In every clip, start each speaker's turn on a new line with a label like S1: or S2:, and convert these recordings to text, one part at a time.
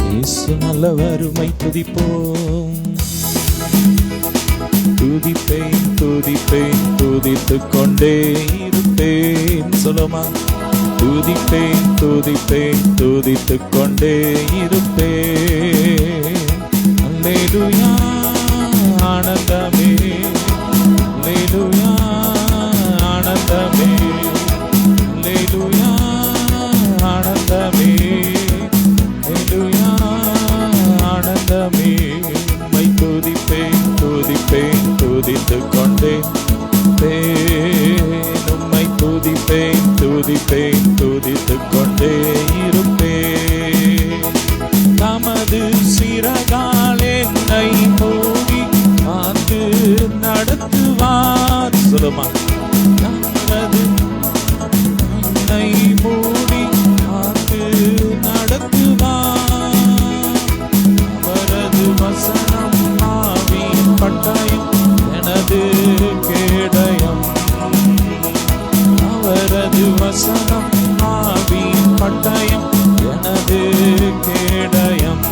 S1: இயேசு நல்லவர், உம்மை துதிப்போம். துதிப்பேன் துதிப்பேன் துதித்துக் கொண்டே இருப்பேன். சொல்லுமா, துதிப்பேன் துதிப்பேன் துதித்துக் கொண்டே இருப்பேன். அல்லேலூயா ஆனந்தமே, அல்லேலூயா ஆனந்தமே, அல்லேலூயா ஆனந்தமே, அல்லேலூயா ஆனந்தமே. உம்மை துதிப்பேன் துதிப்பேன் துதித்துக் கொண்டே உம்மை துதிப்பேன் துதிப்பேன் துதித்துக் கொண்டே இருப்பேன். தமது சிறகால் என்னை மூடி காத்து நடத்துவார். சொல்லுமா, தமது என்னை மூடி காத்து நடத்துவார். அவரது வசனம் ஆவியின் பட்டயம், எனது கேடயம். அவரது வசனம் ஆவியின் பட்டயம், எனது கேடயம்.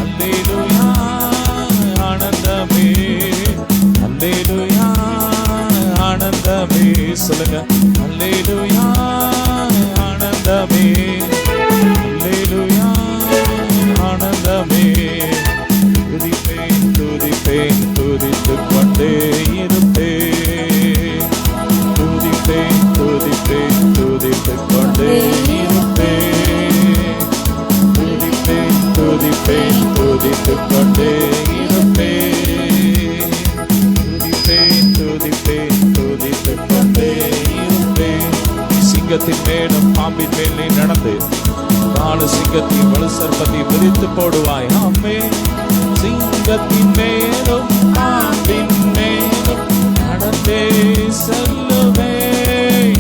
S1: அல்லேலூயா ஆனந்தமே, அல்லேலூயா ஆனந்தமே. சொல்லுங்க, அல்லேலூயா ஆனந்தமே, அல்லேலூயா ஆனந்தமே. துதிப்பேன் துதிப்பேன் துதித்துக் கொண்டே இருப்பேன். துதிப்பேன் துதிப்பேன் துதித்துக் கொண்டே இருப்பேன். துதிப்பேன் துதிப்பேன் துதித்துக் கொண்டே இருப்பேன். துதிப்பேன் துதிப்பேன் துதித்துக் கொண்டே இருப்பேன். சிங்கத்தின் மேலும் பாம்பின் மேலே நடந்து நாலு சிங்கத்தின் வலு சர்ப்பத்தை விரித்து போடுவாய். ஆமென். சிங்கத்தின் மேலும் பாம்பின் மேலும் நடந்தே செல்லுவேன்.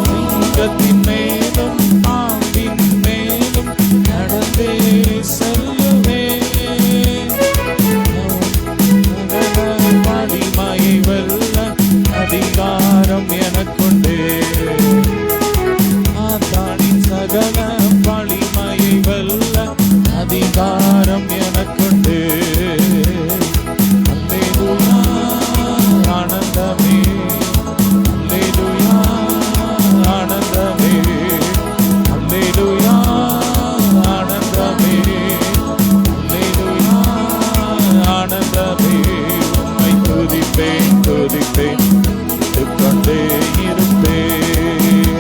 S1: சிங்கத்தின் மேலும் பாம்பின் மேலும் நடந்தே செல்லுவேன். வலிமையை வெல்ல அதிகாரம் எனக்குண்டு. ஆத்தானின் சகல வலிமையை வெல்ல அதிகாரம் எனக்குண்டு. அல்லேலூயா ஆனந்தமே, அல்லேலூயா ஆனந்தமே, அல்லேலூயா ஆனந்தமே, அல்லேலூயா ஆனந்தமே. உம்மை துதிப்பேன் துதிப்பேன் துதித்துக் கொண்டே இருப்பேன்.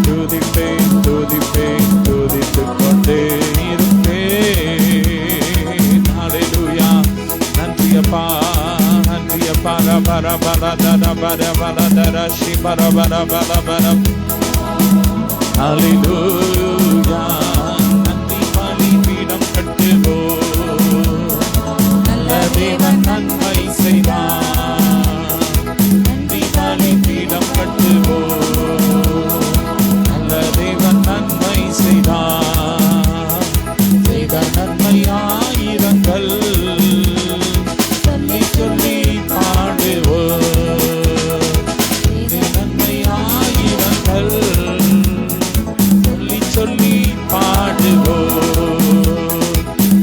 S1: துதிப்பேன் துதிப்பேன் துதித்துக் கொண்டே இருப்பேன். ஹல்லேலூயா. நன்றியப்பா நன்றியப்பா. ரபர பல தர பர பல தர ஷி பர பர பல பர. ஹல்லேலூயா. நன்றி பலிபீடம் கட்டுவோம். நல்ல தேவன் நன்மை செய்வார். நன்றி பலிபீடம் கட்டுவோம். நல்ல தேவன் நன்மை செய்தார். செய்த நன்மை ஆயிரங்கள் சொல்லி சொல்லி பாடுவோம். செய்த நன்மை ஆயிரங்கள் சொல்லி சொல்லி பாடுவோம்.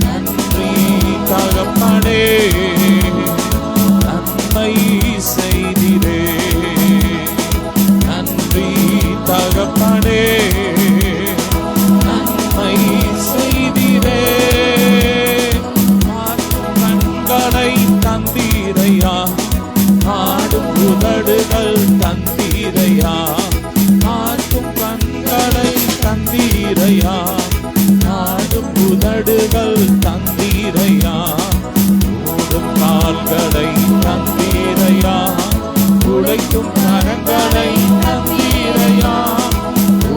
S1: நன்றி தகப்பனே, நன்மை செய்திரே. நன்றி தகப்பனே, நன்மை செய்திரே. கண்களை தந்தீரையா, ஆடும் உதடுகள் தந்தீரையா. ஆடும் கண்களை தந்தீரையா, ஆடும் உதடுகள் தந்தீரையா. ஓடும் கால்களை தந்தீரையா, உழைக்கும் கரங்களை தந்தீரையா.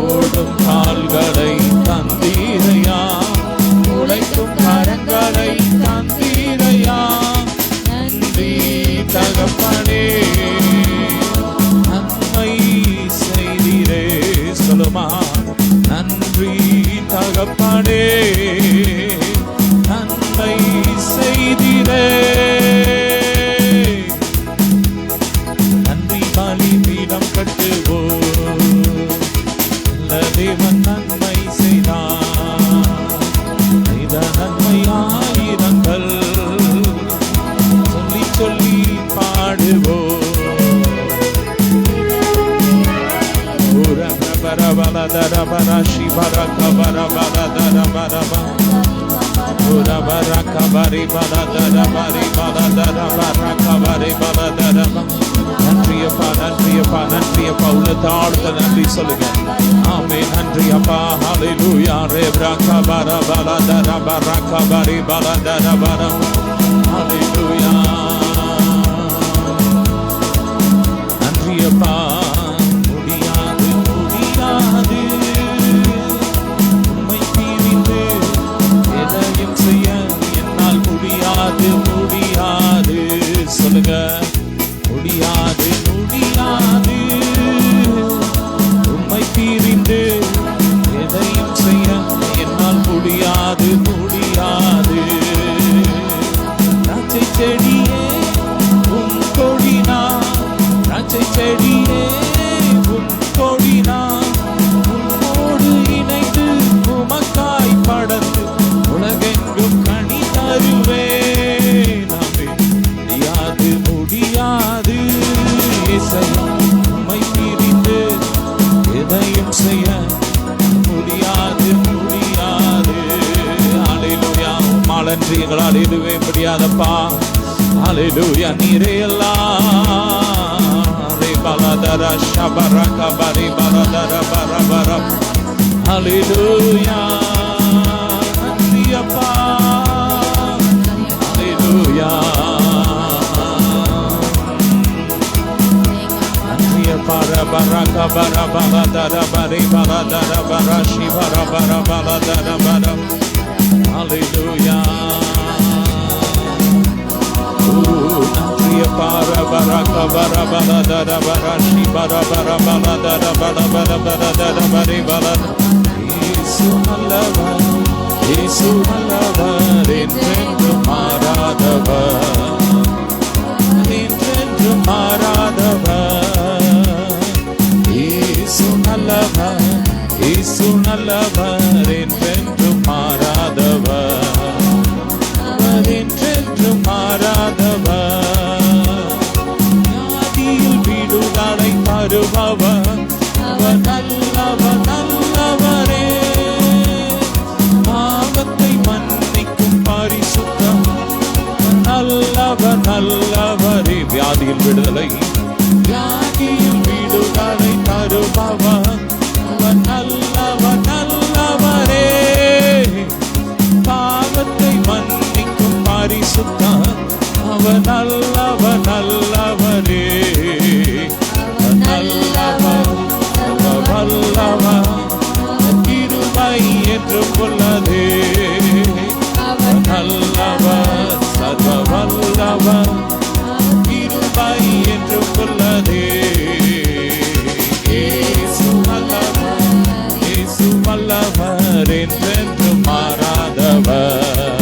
S1: ஓடும் கால்களை தந்தீரையா, உழைக்கும் கரங்களை தந்தீரையா. நன்றி தகப்பனே, நன்மை செய்திரே. சொல்லுமா, நன்றி தகப்பனே, நன்மை செய்திரே. நன்றி பலிபீடம் கட்டுவோம். நல்ல தேவன் நன்மை செய்தார். dara bara shibara kabara bara dara bara ba. Ura bara kabari bara dara bari bara dara bara kabari bara dara ba. நன்றியப்பா நன்றியப்பா நன்றியப்பா உள்ள தாழ்த்த நன்றி சொல்லுங்க. ஆமென் நன்றியப்பா ஹalleluya ரேப்ரா கபர பல தர பர கபரி பல தர பர ஹalleluya நன்றியப்பா. முடியாது முடியாது உம்மை பிரிந்து எதையும் செய்ய என்னால் முடியாது முடியாது சொல்லுங்க. முடியாது முடியாது உம்மை பிரிந்து எதையும் செய்ய என்னால் முடியாது முடியாது. திராட்சை செடியே உன் கொடினா திராட்சை செடியே உன் கொடினா உன்னோடு இணைந்து உமக்காய் படர்ந்து உலகெங்கும் கனி தருவேன். முடியாது முடியாது உம்மை பிரிந்து எதையும் செய்ய முடியாது முடியாது. ஹalleluya உம்மாலன்றி எங்களால் எதுவே முடியாதப்பா. ஹalleluya நீரே எல்லாம் ரே பலதர ஷபர கபரி பலதர பரபர ஹalleluya நன்றியப்பா. ஹalleluya para bara kabara bara dara bari bara dara bara shibara bara bara dara bara hallelujah. Nandriya para bara kabara bara dara bara shibara bara bara dara bara bara bara dara bari bara Yesu allavar Yesu allavar என்றென்று மாறாதவர் என்றென்று மாறாதவர் இயேசு நல்லவர் என்றென்று மாறாதவர் என்றென்று மாறாதவர். வியாதியில் விடுதலை தருபவர் அவர் நல்லவர் நல்லவரே. பாவத்தை மன்னிக்கும் பரிசுத்தம் நல்லவர் நல்லவரே. வியாதியில் விடுதலை வியாதியில் விடுதலை தருபவர் அவர் நல்லவர் நல்லவரே. பாவத்தை மன்னிக்கும் பரிசுத்தம் அவர் நல்லவர் நல்லவரே. நல்லவர் வல்லவர் கிருபை என்று உள்ளதே. நல்லவர் சர்வ வல்லவர் கிருபை என்று உள்ளதே. இயேசு வல்லவர் என்றென்று மாறாதவர்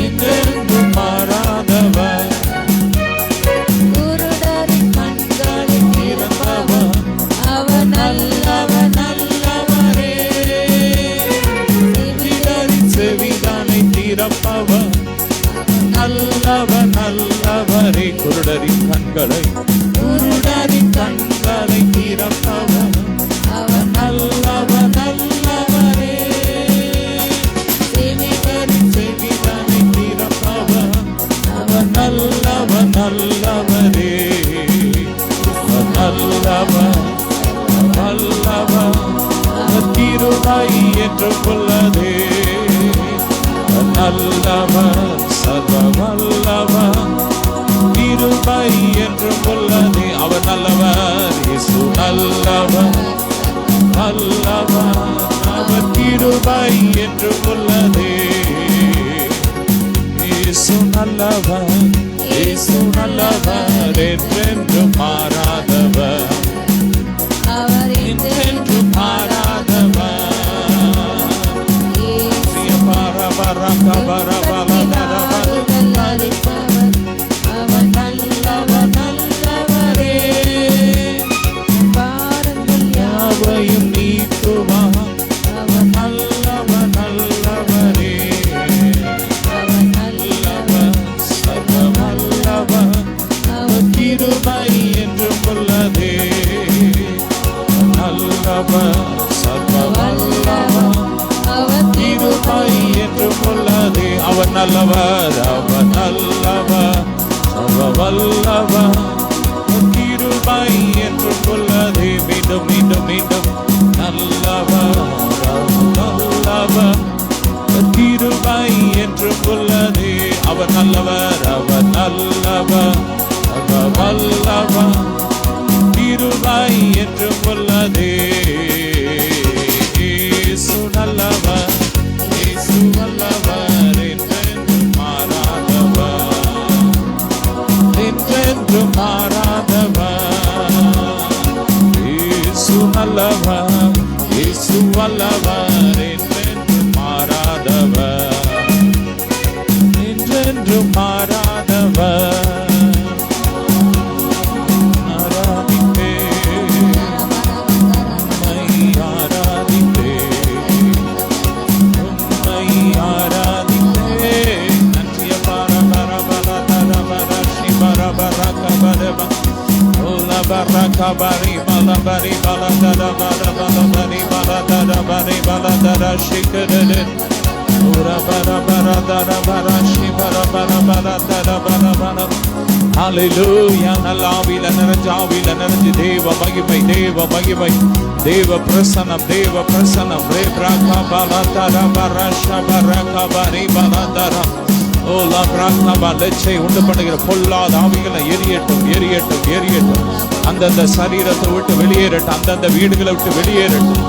S1: என்றென்று மாறாதவர். குருடரின் கண்களை திறந்தவர் அவர் நல்லவர் நல்லவரே. செவிடரின் செவிதானை திறப்பவர் நல்லவர் நல்லவரே. குருடரின் கண்களை திறப்பவர் அவர் நல்லவர் நல்லவரே. செவிடரின் செவிதானை திறப்பவர் அவர் நல்லவர் நல்லவரே. நல்லவர் வல்லவர் கிருபை என்று உள்ளதே. நல்லவர் சர்வ வல்லவர் கிருபை என்று உள்ளதே. அவர் நல்லவர் இயேசு நல்லவர் நல்லவர் அவர் கிருபை என்று உள்ளதே. இயேசு நல்லவர் இயேசு நல்லவர் என்றென்று மாறாதவர் அவர் என்றென்று மாறாதவர். அவர் நல்லவர் நல்லவரே. பாரங்கள் யாவையும் நீக்குவார் அவர் நல்லவர் நல்லவரே. அவர் நல்லவர் சர்வ வல்லவர் அவர் கிருபை என்று உள்ளதே. நல்லவர் நல்லவர், அவர் நல்லவர், அவர் வல்லவர், கிருபை என்றும் உள்ளதே. மீண்டும் மீண்டும் மீண்டும் நல்லவர், நல்லவர், கிருபை என்றும் உள்ளதே. அவர் நல்லவர், அவர் நல்லவர், அவர் வல்லவர், கிருபை என்றும் உள்ளதே. இயேசு நல்லவர், இயேசு வல்லவர், என்றென்றும் மாறாதவர், என்றென்றும் மாறாதவர். இயேசு நல்லவர், இயேசு வல்லவர், என்றென்றும் மாறாதவர், என்றென்றும் மாறாதவர். Barakabari balabari baladara balabari baladara bari baladara shikere ura baradara barashi baladara balabara. Hallelujah. நல்லாவில நிறைஞ்சாவில நிறைஞ்சு தேவ மகிமை, தேவ மகிமை, தேவ பிரசன்னம், தேவ பிரசன்னம். ரே பிரகா பாலதர பரஷ பரகபரி பாலதர. ஓ லா பிரகா லட்சை உண்டு பண்ணுகிற பொல்லாத ஆவிகளை எரியட்டும், எரியட்டும், எரியட்டும். அந்தந்த சரீரத்தை விட்டு வெளியேறட்டும், அந்தந்த வீடுகளை விட்டு வெளியேறட்டும்.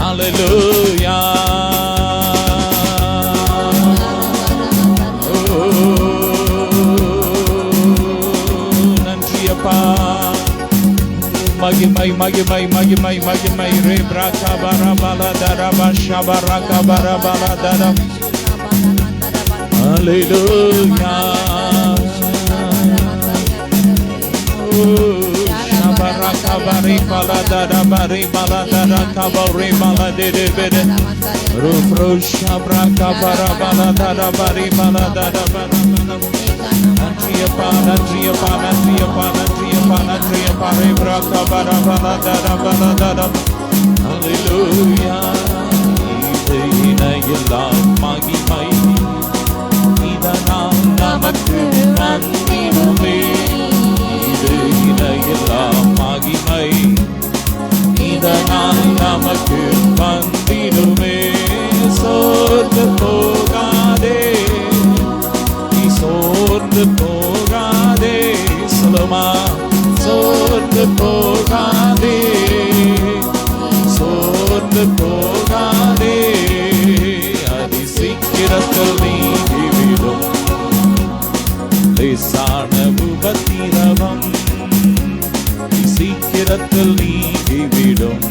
S1: Hallelujah. நன்றியப்பா. மகிமை மகிமை மகிமை மகிமை. ரே பிரகா பரபலதர பஷபரக பரபலதர. Hallelujah. Shabarakabari baladara bari baladara kabari baladere bere. Rufrusha brakabara baladara bari baladara baladara. Nantriyapa nantriyapa nantriyapa nantriyapa nantriyapa re brakabara baladara baladara. Hallelujah. இதையினையெல்லாம் மகிமை இதனால் நமக்கு வந்திடுமே. இது இதையெல்லாம் மகிமை இதனால் நமக்கு வந்திடுமே. சோர்ந்து போகாதே, நீ சோர்ந்து போகாதே. சொல்லுமா, சோர்ந்து போகாதே, சோர்ந்து போகாதே. அதி சீக்கிரத்தில் நீங்கிவிடும் லேசான உபத்திரவம், சீக்கிரத்தில் நீங்கிவிடும்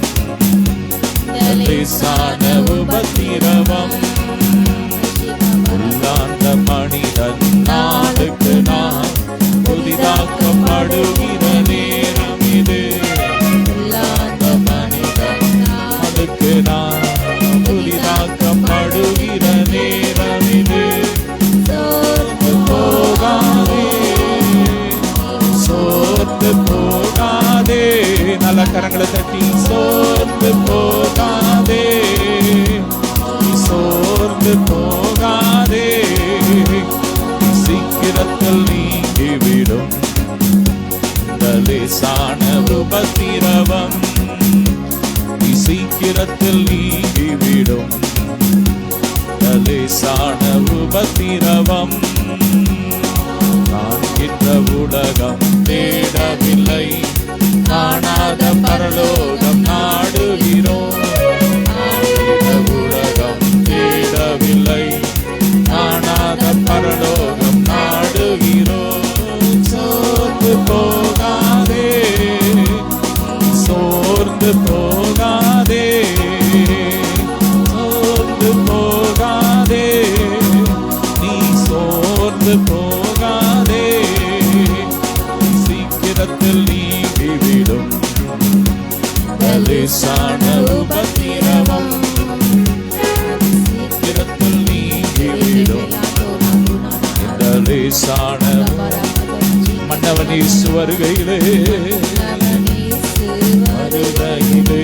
S1: லேசான உபத்திரவம். உள்ளார்ந்த மனிதன் நாளுக்கு நாள் புதிதாக்கப்படுகிற நேரம் இது. உள்ளார்ந்த மனிதன் நாளுக்கு நாள் புதிதாக்கப்படுகிற நேரம் இது. சோர்ந்து போகாதே, சோர்ந்து போகாதே. நல்ல கரங்களை தட்டி சோர்ந்து போகாதே, சோர்ந்து போகாதே. சீக்கிரத்தில் நீங்கிவிடும் லேசான உபத்திரவம், சீக்கிரத்தில் நீங்கிவிடும் லேசான உபத்திரவம். காண்கின்ற உலகம் தேடவில்லை, காணாத பரலோகம் நாடுகிறோம். காண்கின்ற உலகம் தேடவில்லை, காணாத பரலோகம் நாடுகிறோம். சோர்ந்து போகாதே, சோர்ந்து போகாதே, சோர்ந்து போகாதே. நீ சோர்ந்து போகாதே, சீக்கிரத்தில் நீங்கிவிடும் லேசான உபத்திரவம். சீக்கிரத்தில் நீங்கிவிடும் இந்த லேசான மன்னவன் இயேசு வருகையிலே வருகையிலே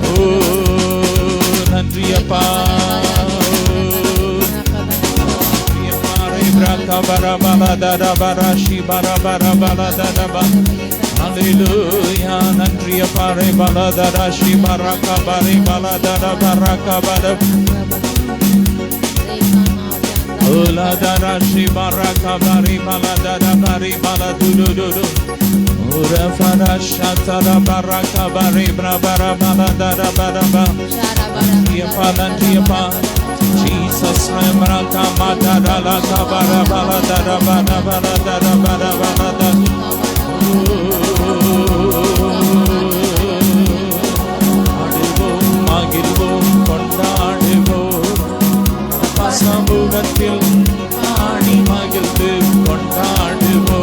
S1: ஓ நன்றியப்பா. Hallelujah, nandriya pare baladara shi baraka bare baladara baraka bada ola dara shi baraka bare baladara bare baladudu ora fara shatara baraka bare bara baladara bara nandriya pa Jesus Ramraka Madara La Kabara Baladara Bada Baladara Bada Balada Adivo Magilvo Kondadivo Pasamugatil Adi Magilvu Kondadivo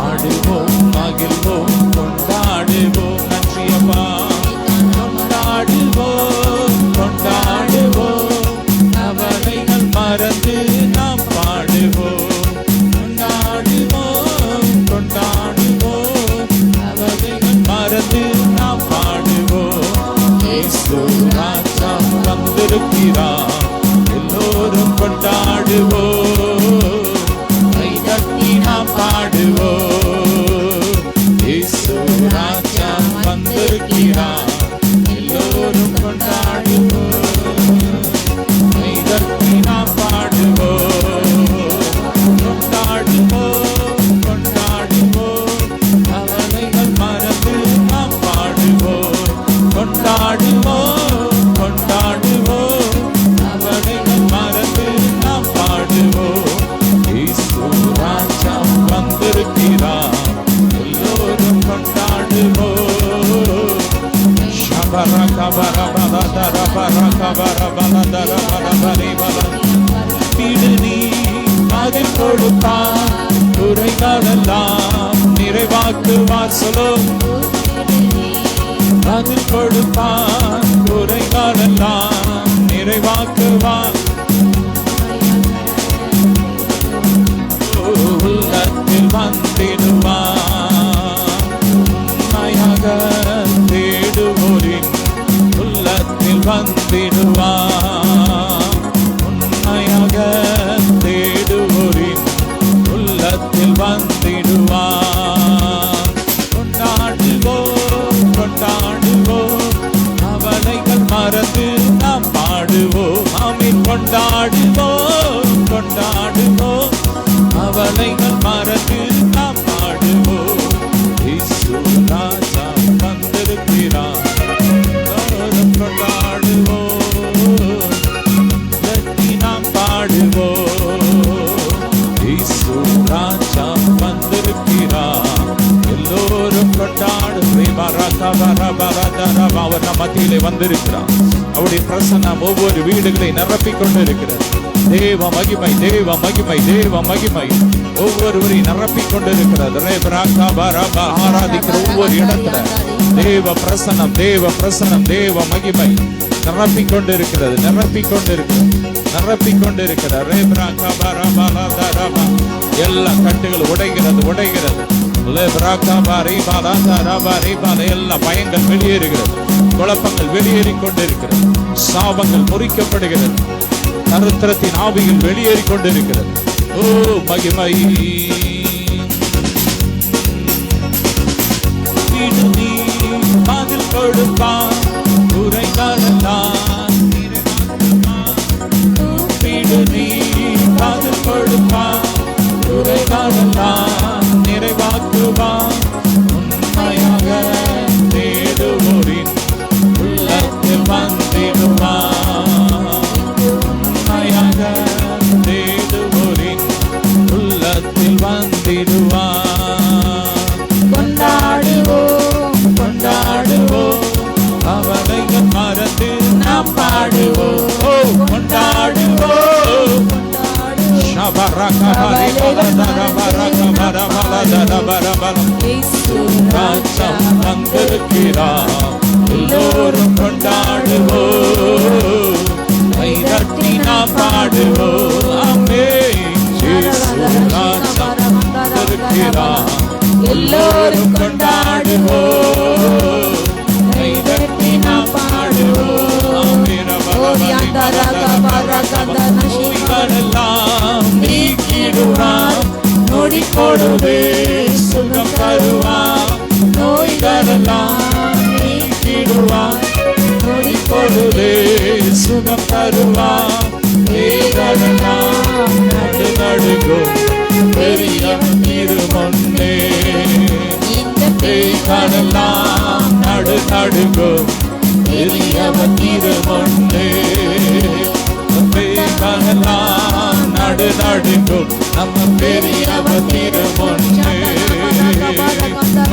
S1: Adivo Magilvo Kondadivo Nantriyappa Kondadivo Kondadivo அவனைகள் மறந்து நாம் பாடுவோம் கொண்டாடுவோம் கொண்டாடுவோம் அவனைகள் மறந்து நாம் பாடுவோம் இயேசு ராஜா வந்திருக்கிறார் எல்லோரும் கொண்டாடுவோம் கை தட்டி நாம் பாடுவோம் இயேசு ராஜா வந்திருக்கிறார் எல்லோரும் கொண்டாடுவோம் நாம் பாடுவோம் கொண்டாடுவோம் கொண்டாடுவோம் அவனைகள் மறந்து நாம் பாடுவோம் கொண்டாடுவோம் கொண்டாடுவோம் அவனைகள் மறந்து நாம் பாடுவோம் இயேசு ராஜா வந்திருக்கிறார் எல்லோரும் கொண்டாடுவோம் ஷபரக பரபலதர பரக பரபலதர பரபரிபல பிடுநீ அதில் கொடுப்பார் குறைகளெல்லாம் நிறைவாக்குவார் சொல்லும் அதில் கொடுப்பார் குறைகளெல்லாம் நிறைவாக்குவார் உள்ளத்தில் வந்திடுவார் உண்மையாக தேடுவோரின் உள்ளத்தில் வந்திடுவார் உண்மையாக தேடுவோரின் உள்ளத்தில் வந்திடுவார் கொண்டாடுவோம் கொண்டாடுவோம் அவனைகள் மறந்து நாம் பாடுவோம் ஆமென் கொண்டாடுவோம் கொண்டாடுவோம் அவனைகள் மறந்து நாம் பாடுவோம் இயேசு ராஜா வந்திருக்கிறார் கொண்டாடுவோம் கட்டி நாம் பாடுவோம் இயேசு ராஜா வந்திருக்கிறார் எல்லோரும் கொண்டாடுவோம் அவர் நம் மத்தியிலே வந்திருக்கிறார் அவருடைய பிரசன்னம் ஒவ்வொரு வீடுகளை நிரப்பிக் கொண்டு இருக்கிறது தேவ மகிமை தேவ மகிமை தேவ மகிமை ஒவ்வொருவரையும் நிரப்பிக் கொண்டிருக்கிறது ஆராதிக்கிற ஒவ்வொரு இடத்துல தேவ பிரசன்னம் தேவ பிரசன்னம் தேவ மகிமை நிரப்பிக் கொண்டிருக்கிறது நிரப்பிக் கொண்டிருக்கிறது நிரப்பிக் கொண்டிருக்கிறது எல்லா கட்டுகள் உடைகிறது உடைகிறது எல்லா பயங்கள் வெளியேறுகிறது, குழப்பங்கள் வெளியேறிக் கொண்டிருக்கிறது, சாபங்கள் முறிக்கப்படுகிறது, தரித்திரத்தின் ஆவிகள் வெளியேறிக் கொண்டிருக்கிறது. ஓ மகிமை பதில் கொடுப்பான், குறைகளெல்லாம் நீ பதில் கொடுப்பான், குறைகளெல்லாம் நிறைவாக்குவான். உண்மையாக தேடுவோரின் உள்ளத்தில் வந்திடுவான், உண்மையாக தேடுவோரின் உள்ளத்தில் வந்திடுவான். கொண்டாடுவோம் கொண்டாடுவோம் அவளைகள் மறந்து நாம் பாடுவோம், கொண்டாடுவோம். ராஜம் வந்திருக்கிறார், எல்லோரும் கொண்டாடுவோம், கைதட்டி நாம் பாடுவோம். ராஜம் வந்திருக்கிறார், எல்லோரும் கொண்டாடுவோம், கைதட்டி நாம் பாடுவோம். நோய்களெல்லாம் நீக்கிடுவான், நொடி கொடுவே சுகம் தருவான். நோய்களெல்லாம் நீக்கிடுவான், நொடி கொடுவே சுகம் தருவான். வேதனெல்லாம் நடுநடுங்கும் பெரிய திருமுன்னே, வேதனெல்லாம் நடுநடுங்கும் பெரியவர் திருமுன்னே, வேதனெல்லாம் நடுநடுங்கும் நம்ம பெரியவர் திருமுன்னே.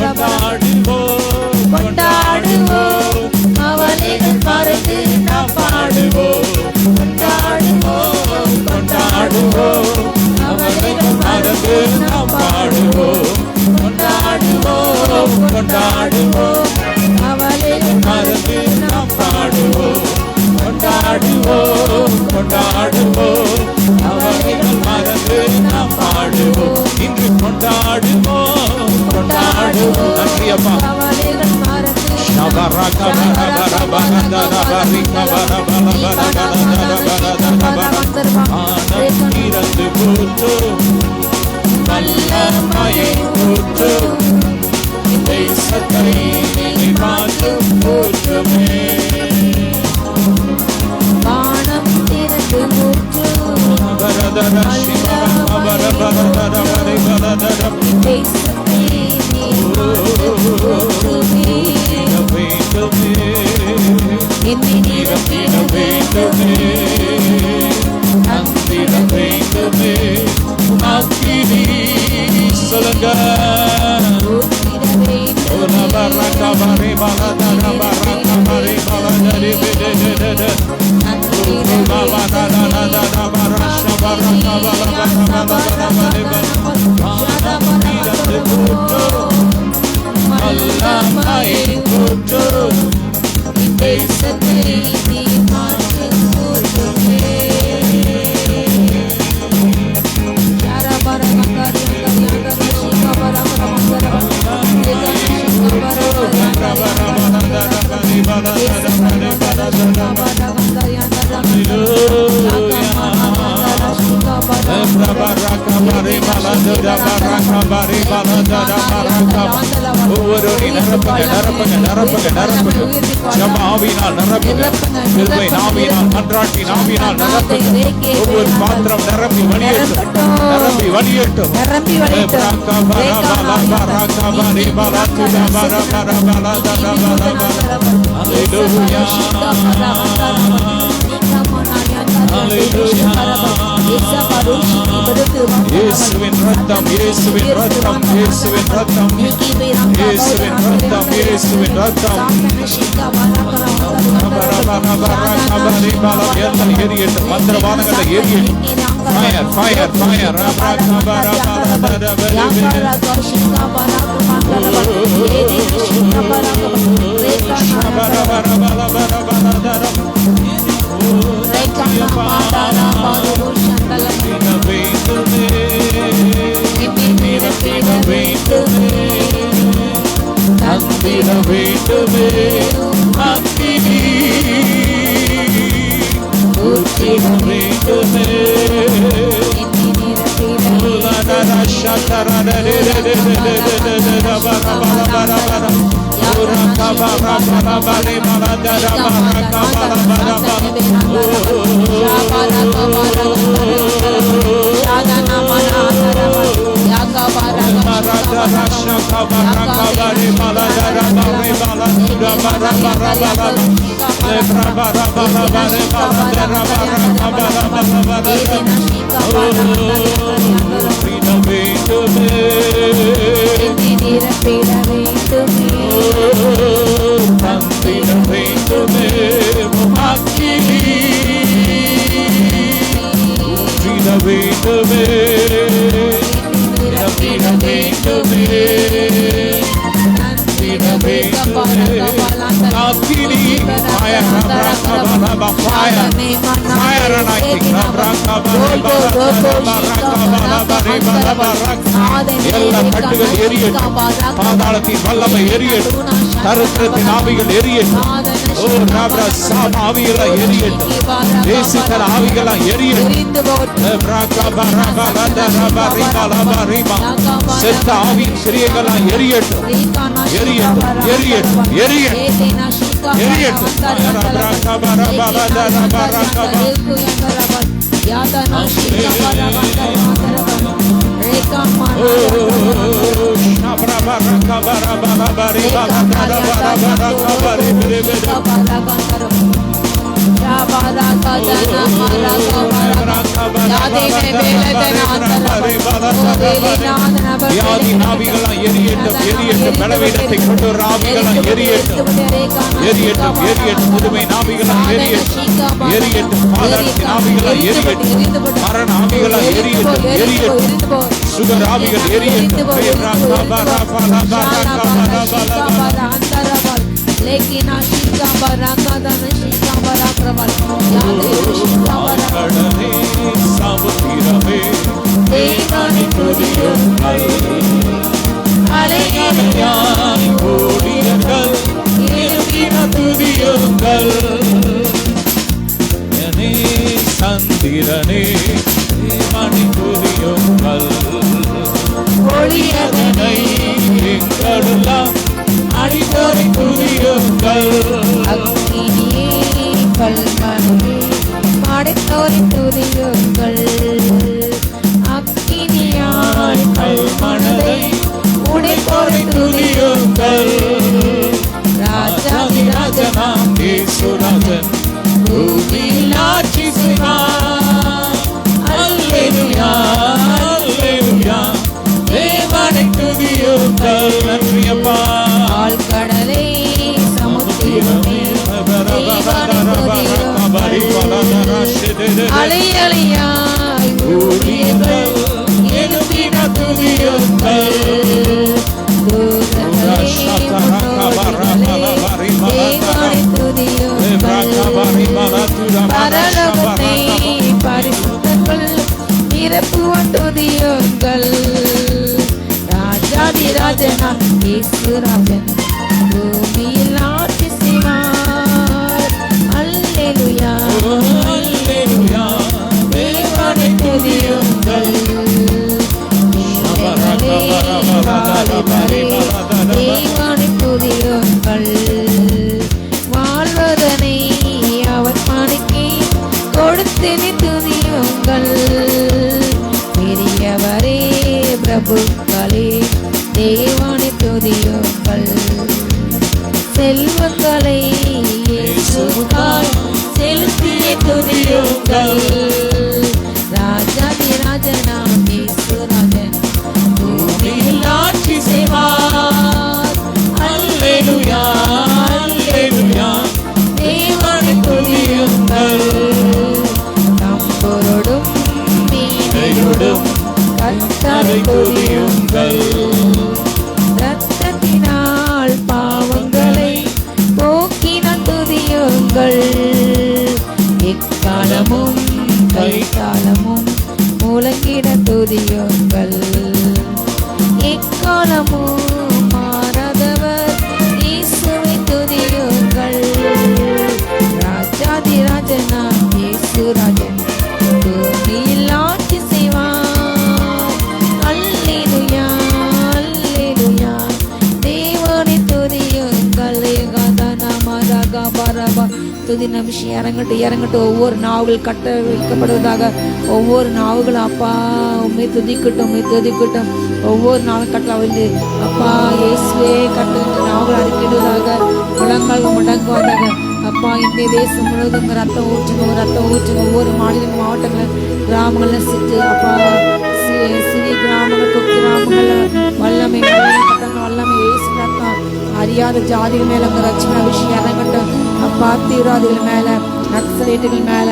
S1: கொண்டாடுவோம் கொண்டாடுவோம் அவளைகள் மறந்து நாம் பாடுவோம், கொண்டாடுவோம் கொண்டாடுவோம் அவளைகள் மறந்து நாம் பாடுவோம், கொண்டாடுவோம் கொண்டாடுவோம் அவளைகள் மறந்து நாம் பாடுவோம், கொண்டாடுவோம் கொண்டாடுவோம் அவளைகள் மறந்து நாம் பாடுவோம். இன்று கொண்டாடுவோம் கொண்டாடுவோம். நன்றி அப்பா. ஆனந்திரந்து போற்றும் வல்லமையை போற்றும், தேசத்தை மாற்றும் போற்றுமே. வானம் திறந்து போற்றும் தேசத்தை போற்றுமே. என்னை நிரப்பிட வேண்டுமே, நம்பிட வேண்டுமே. அக்கினி சொல்லுங்க. ஒவ்வொரு பாத்திரம் நிரம்பி வழியட்டும், நிரம்பி வழியட்டும். இயேசுவின் ரத்தம், இயேசுவின் ரத்தம், இயேசுவின் ரத்தம், இயேசுவின் ரத்தம், இயேசுவின் ரத்தம். எல்லாம் எரியட்டும், மந்திரவாதங்களை எரியட்டும். Fire fire fire. வேண்டுமே ஊற்றிட வேண்டுமே அக்கினி ஊற்றிட வேண்டுமே எல்லா கட்டுகள் எரியட்டும், பாதாளத்தின் வல்லமை எரியட்டும், தரித்திரத்தின் ஆவிகள் எரியட்டும், ஆவிகளா எரியட்டும், தேசித்தர ஆவிகளா எரியட்டும், செத்த ஆவியின் கிரியைகளா எரியட்டும், எரியட்டும், எரியட்டும், எரியட்டும், எரியட்டும். பலவீனத்தை கொண்டு எரியட்டும், எரியட்டும், எரியட்டும், புதுமை நாவிகளா எரியட்டும், எரியட்டும், பாதாளத்தின் ஆவிகளா எரியட்டும், மரண ஆவிகளா எரியட்டும், எரியட்டும், சுகர் ஆவிகள் எரியட்டும். சமுத்திரமே சந்திரனே மணி துதியுங்கள், ஒளியதனை எங்களெல்லாம் அடித்தோரை துதியுங்கள்,
S2: அடித்தோரை துதியுங்கள், அக்கினியாய் கல்மனதை உடைத்தோரை துதியுங்கள், ராஜாதி ராஜனாம் இயேசுராஜன் பூமியில் ஆட்சி செய்வார். அல்லேலூயா, அல்லேலூயா, தேவனை துதியுங்கள். நன்றி அப்பா. ஆழ்கடலே சமுத்திரமே அலை அலையாய் ஊழியர்கள் எழுப்பின துதியுங்கள், பரலோகத்தை பரிசுத்தர்கள் நிரப்புவான் துதியுங்கள், ராஜாதி ராஜனாம் இயேசுராஜன் பூமியில் ஆட்சி செய்வார். அல்லேலூயா, அல்லேலூயா, தேவனை துதியுங்கள், தேவனை துதியுங்கள், வாழ்வதனை அவர் மணிக்கு கொடுத்தினி துதியுங்கள், பெரியவரே பிரபுக்களே தேவனை துதியுங்கள், செல்வங்களை இயேசுவுக்காய் செலுத்திய துதியுங்கள், ராஜாதி ராஜனாம் இயேசுராஜன் பூமியில் ஆட்சி செய்வார். அல்லேலூயா, அல்லேலூயா, தேவனை துதியுங்கள், தம்புரோடும் வீணையோடும் கர்த்தரை துதியுங்கள், இரத்தத்தினால் பாவங்களை போக்கின துதியுங்கள், எக்காலமும் கைத்தாளமும் முழங்கிட துதியுங்கள், எக்காலமும் மாறாதவர் துதி நிமிஷம் இறங்கட்டும். ஒவ்வொரு நாவுகள் கட்ட வைக்கப்படுவதாக. ஒவ்வொரு நாவுகளும் அப்பா உண்மை துதிக்கட்டும். ஒவ்வொரு நாளும் கட்டலாவது அப்பா இயேசுவே கட்டுகின்ற நாவுகள் அறிக்கிடுவதாக. முழங்கால் முடங்குவதாக. அப்பா இந்திய தேசம் முழுவதும் ரத்தம் ஊற்றுங்க. ஒவ்வொரு மாநிலம் மாவட்டங்கள் கிராமங்களில் சிற்று அப்பா சிறிய கிராமங்கள் கிராமங்கள் வல்லமை இயேசு ரத்தம் அறியாத ஜாதிகள் மேல உங்க ரட்சண விஷயம் இறங்கட்டும். அப்பா தீவிரவாதிகள் மேல நக்சலைட்டுகள் மேல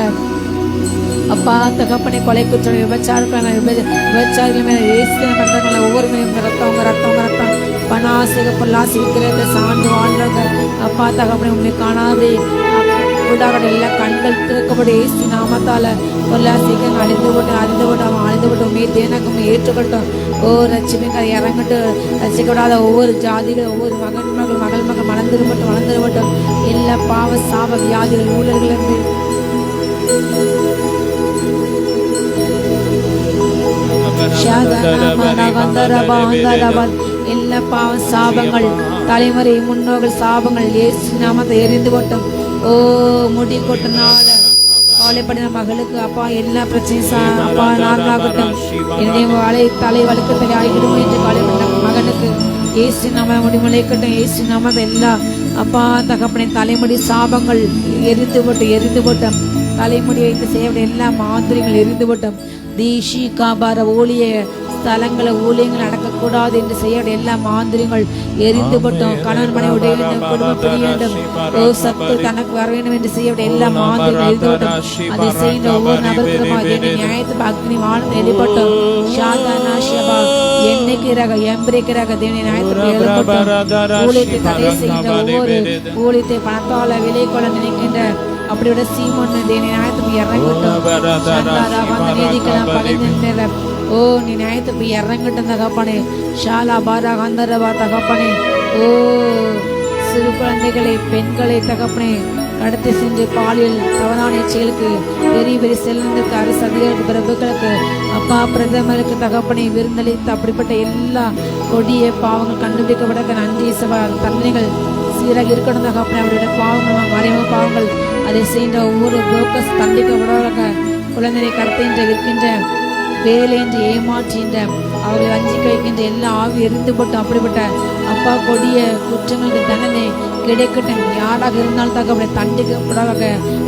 S2: அப்பா தகப்பனை கொலை குற்றம் விபச்சாரிகள் மேல இயேசு பண்றாங்கள ஒவ்வொரு உங்க ரத்தம் பணாசிக பொல்லாசி விற்கிறத சார்ந்து வாழ்றாங்க. அப்பா தகப்பனை உண்மை காணாதே விடாத எல்லா கண்கள் திறக்கப்பட இயேசு நாமத்தால பொல்லாசிகள் அழிந்து விட்டு உண்மையை தேனக்கும் ஏற்றுக்கட்டும். ஓ ரட்சிமைங்க இறங்கட்டு ரசிக்கப்படாத ஒவ்வொரு ஜாதிகள் ஒவ்வொரு மகள் வளர்ந்துருவட்டும். எல்லா பாவ சாப வியாதிகள் ஊழல்கள் இருந்து எல்லா பாவ சாபங்கள் தலைமுறை முன்னோர்கள் சாபங்கள் இயேசு நாமத்தை எரிந்து கொட்டும். ஓ முடி கொட்டனால கவலைப்படின மகளுக்கு அப்பா எல்லா பிரச்சனையும் அப்பா நார்மலாகட்டும். என்னுடைய தலை வழுக்கத்தில் ஆகிடுமோ என்று கவலைப்பட்ட மகனுக்கு இயேசு நாம முடிமலைக்கட்டும். இயேசு நாம எல்லா அப்பா தகப்பனை தலைமுடி சாபங்கள் எரிந்து போட்டும். தலைமுடி வைத்து செய்ய எல்லா மாந்திரிகள் எரிந்து போட்டும். தீஷி காபார ஊழிய ஸ்தலங்களை ஊழியங்கள் நடக்கக்கூடாது என்று செய்ய எல்லா மாந்திரிகள் எரிந்து போட்டோம். கணவன் மனைவிடைய குடும்பம் பிரிய வேண்டும். ஓ சத்து தனக்கு வர வேண்டும் என்று செய்ய எல்லா மாந்திரிகள் எரிந்து போட்டோம். அதை செய்கின்ற ஒவ்வொரு நபருக்கும் நியாயத்து அக்னி வானம் எழுப்பட்டோம். ஷாதானாஷபா என்னைக்கிறாக எம்பிரைக்கிறாக தேவனை நியாயத்துக்கு எழுப்பட்டோம். ஊழியத்தை தடை செய்கின்ற ஒவ்வொரு ஊழியத்தை பணத்தால விலை கொள்ள நினைக்கின்ற அப்படியோட சீமோன்னு தேவனை நியாயத்துக்கு இறங்கட்டும். ஓ நீ நியாயத்துக்கு இறங்கட்டும் தகப்பனே. ஷாலா பாரா கந்தரபா தகப்பனே. ஓ சிறு குழந்தைகளை பெண்களை தகப்பனே கடத்தி சென்று பாலியல் தவறான செயலுக்கு பெரிய செல்வங்களுக்கு அரசு அதிகாரிகள் பிரபுக்களுக்கு அப்பா பிரதமருக்கு தகப்பனை விருந்தளித்து அப்படிப்பட்ட எல்லா கொடிய பாவங்கள் கண்டுபிடிக்கப்பட நன்றி தண்டனைகள் சீராக இருக்கணும் தகப்பனை. அவருடைய பாவங்கள் மறைமுக பாவங்கள் அதை செய்கின்ற ஒவ்வொரு புரோக்கர்ஸ் தண்டிக்கப்பட குழந்தைகளை கடத்துகின்ற விற்கின்ற வேலை என்று ஏமாற்றுகின்ற அவர்களை வஞ்சிக்க வைக்கின்ற எல்லா ஆவி எரிந்து போட்டு அப்படிப்பட்ட அப்பா கொடிய குற்றங்களுக்கு தண்டனை கிடைக்கட்டும். யாராக இருந்தாலும் தாக்க அப்படி தண்டிக்கப்படாத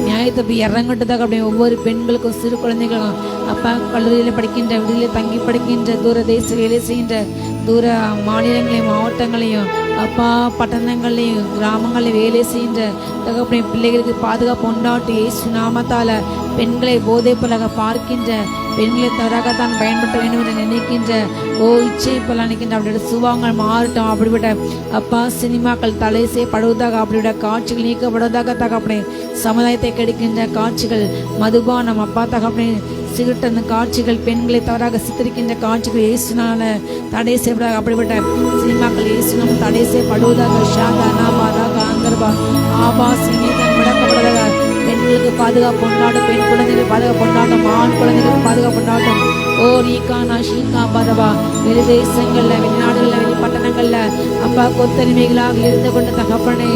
S2: நியாயத்தை போய் இறங்கட்டதாக அப்படி ஒவ்வொரு பெண்களுக்கும் சிறு குழந்தைகளுக்கும் அப்பா கல்லூரியில் படிக்கின்ற விடுதலை தங்கி படிக்கின்ற தூர தேச வேலை செய்கின்ற தூர மாநிலங்களையும் மாவட்டங்களையும் அப்பா பட்டணங்களையும் கிராமங்களையும் வேலை செய்கின்ற தகப்பனை பிள்ளைகளுக்கு பாதுகாப்பு உண்டாட்டு இயேசு நாமத்தால பெண்களை போதை போலாக பார்க்கின்ற பெண்களை தவறாகத்தான் பயன்படுத்த வேண்டும் என்று நினைக்கின்ற ஓ இச்சை போல நினைக்கின்ற அப்படியோட சுபாவங்கள் மாறட்டும். அப்படிப்பட்ட அப்பா சினிமாக்கள் தலை செய்யப்படுவதாக அப்படியோட காட்சிகள் நீக்கப்படுவதாக தகப்பனே சமுதாயத்தை கெடுக்கின்ற காட்சிகள் மதுபானம் அப்பா தகப்பனே சிகரெட் அந்த காட்சிகள் பெண்களை தவறாக சித்தரிக்கின்ற காட்சிகள் இயேசுனால தடை செய்யப்படாத அப்படிப்பட்ட சினிமாக்கள் இயேசுனால தடை செய்யப்படுவதாக. ஷாதானா பாதாக ஆந்தர்பா ஆபாஸ் முடக்கப்படுவதாக. பெண்களுக்கு பாதுகாப்பு கொண்டாடும். பெண் குழந்தைகள் பாதுகாப்பு கொண்டாட்டம். ஆண் குழந்தைகளுக்கு பாதுகாப்பு கொண்டாட்டம். ஓ ரீகானா ஷீகா பரவா வெளி தேசங்கள்ல வெளிநாடுகள்ல வெளிப்பட்டணங்கள்ல அப்பா கொத்தனிமைகளாக இருந்து கொண்ட தகப்பனே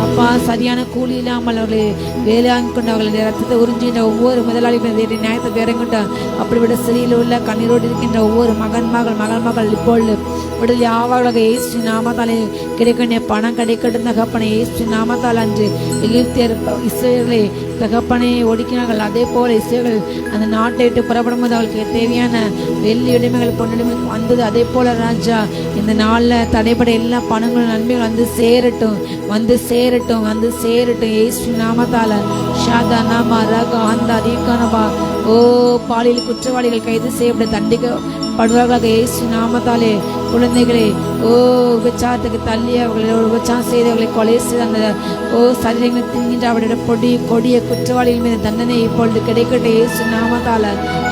S2: அப்பா சரியான கூலி இல்லாமல் அவர்களை வேலையாங்கி கொண்டு அவர்களுடைய ரத்தத்தை உறிஞ்சின்ற ஒவ்வொரு முதலாளிகளுடைய நியாயத்தை இறங்கிட்டோம். அப்படிப்பட்ட சிறையில் உள்ள கண்ணீரோடு இருக்கின்ற ஒவ்வொரு மகள் இப்பொழுது விடுதலை ஆவாளாக இயேசு நாமத்தாலே கிடைக்கின்ற பணம் கிடைக்கட்டும் தகப்பனை. இயேசு நாமத்தால் அன்று எகிப்தியர் இஸ்ரேலை தகப்பனை ஒடுக்கினார்கள். அதே போல இஸ்ரேல் அந்த நாட்டை விட்டு புறப்படும்போது அவளுக்கு தேவையான வெள்ளி உடைமைகள் பொன்னுடைமை வந்தது. அதே போல ராஜா இந்த நாளில் தடைப்பட எல்லா பணங்களும் நன்மைகள் வந்து சேரட்டும் இயேசு நாமத்தால. ஷாதா நாமா ரக அந்த ரீகானபா ஓ பாலியல் குற்றவாளிகள் கைது செய்யப்பட தண்டிக்கப்படுவார்களாக இயேசு நாமத்தாலே. குழந்தைகளை ஓ விபச்சாரத்துக்கு தள்ளி அவர்களோட விபச்சாரம் செய்தவர்களை கொலை செய்த அந்த ஓ சரீரங்களை தின்கின்ற அவருடைய கொடிய குற்றவாளிகள் மீது தண்டனை இப்பொழுது கிடைக்கட்டும் இயேசு நாமத்தால.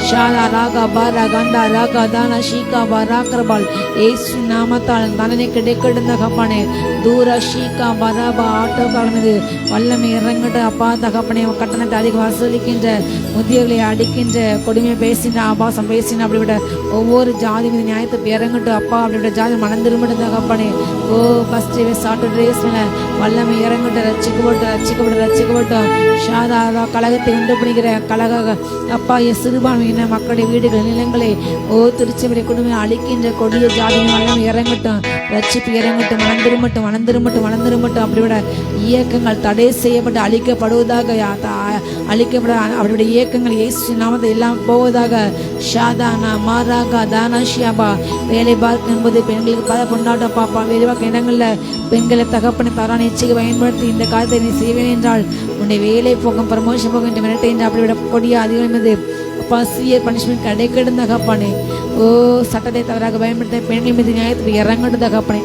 S2: ஷாலா ராகா பாரா கந்தா ராகா தானா ஷீகா பாராக்கரபால் இயேசு நாமத்தால் தண்டனை கிடைக்கட்டும் தகப்பனே. தூர ஷீகா பராபா ஆட்டோக்காரன் மீது வல்லமை இறங்கட்டும் அப்பா தகப்பனே. கட்டணத்தை அதிக வசூலிக்கின்ற முதியவர்களை அடிக்கின்ற கொடுமையை பேசின ஆபாசம் பேசின அப்படிவிட ஒவ்வொரு ஜாதி மீது நியாயத்தை இறங்கட்டும் அப்பா. அப்படியோட ஜாதி மனம் திரும்பட்டும் தகப்பனே. ஓ பஸ் டிரைவர் ஆட்டோ டிரைவர்ஸ் மேல வல்லமை இறங்கட்டும். ரட்சிக்கப்பட்டோம். ஷாதா கழகத்தை உண்டு பண்ணிக்கிற கழக அப்பா சிறுபான்மையின மக்களுடைய வீடுகள் நிலங்களை திருச்சபை குடும்பம் அழிக்கின்ற கொடிய ஜாதியின் வல்லமை இறங்கட்டும். ரட்சிப்பு இறங்கட்டும். வளர்ந்துருமட்டும். அப்படிவிட இயக்கங்கள் தடை செய்யப்பட்டு அழிக்கப்படுவதாக அழிக்கப்பட அவருடைய இயக்கங்கள் இயேசு நாமத்தை எல்லாம் போவதாக. ஷாதானா மாராகா தானாஷியாபா வேலை பார்க்க என்பது பெண்களுக்கு பல கொண்டாட்டம் பாப்பா. வேலை பார்க்க இடங்களில் பெண்களை தகப்பனை தரான இச்சைக்கு பயன்படுத்தி இந்த காலத்தை நீ செய்வேன் என்றால் உன்னுடைய வேலை போகும் ப்ரமோஷன் போகும் என்று மிரட்டை என்று அப்படிவிட கொடிய அதிகம் என்பது அப்பா சிவியர் பனிஷ்மெண்ட் கிடைக்கிடும் தகப்பானே. சட்டத்தை தவறாக பயன்படுத்த பெண்கள் மீது நியாயத்துக்கு இறங்கட்டும் தகப்பனே.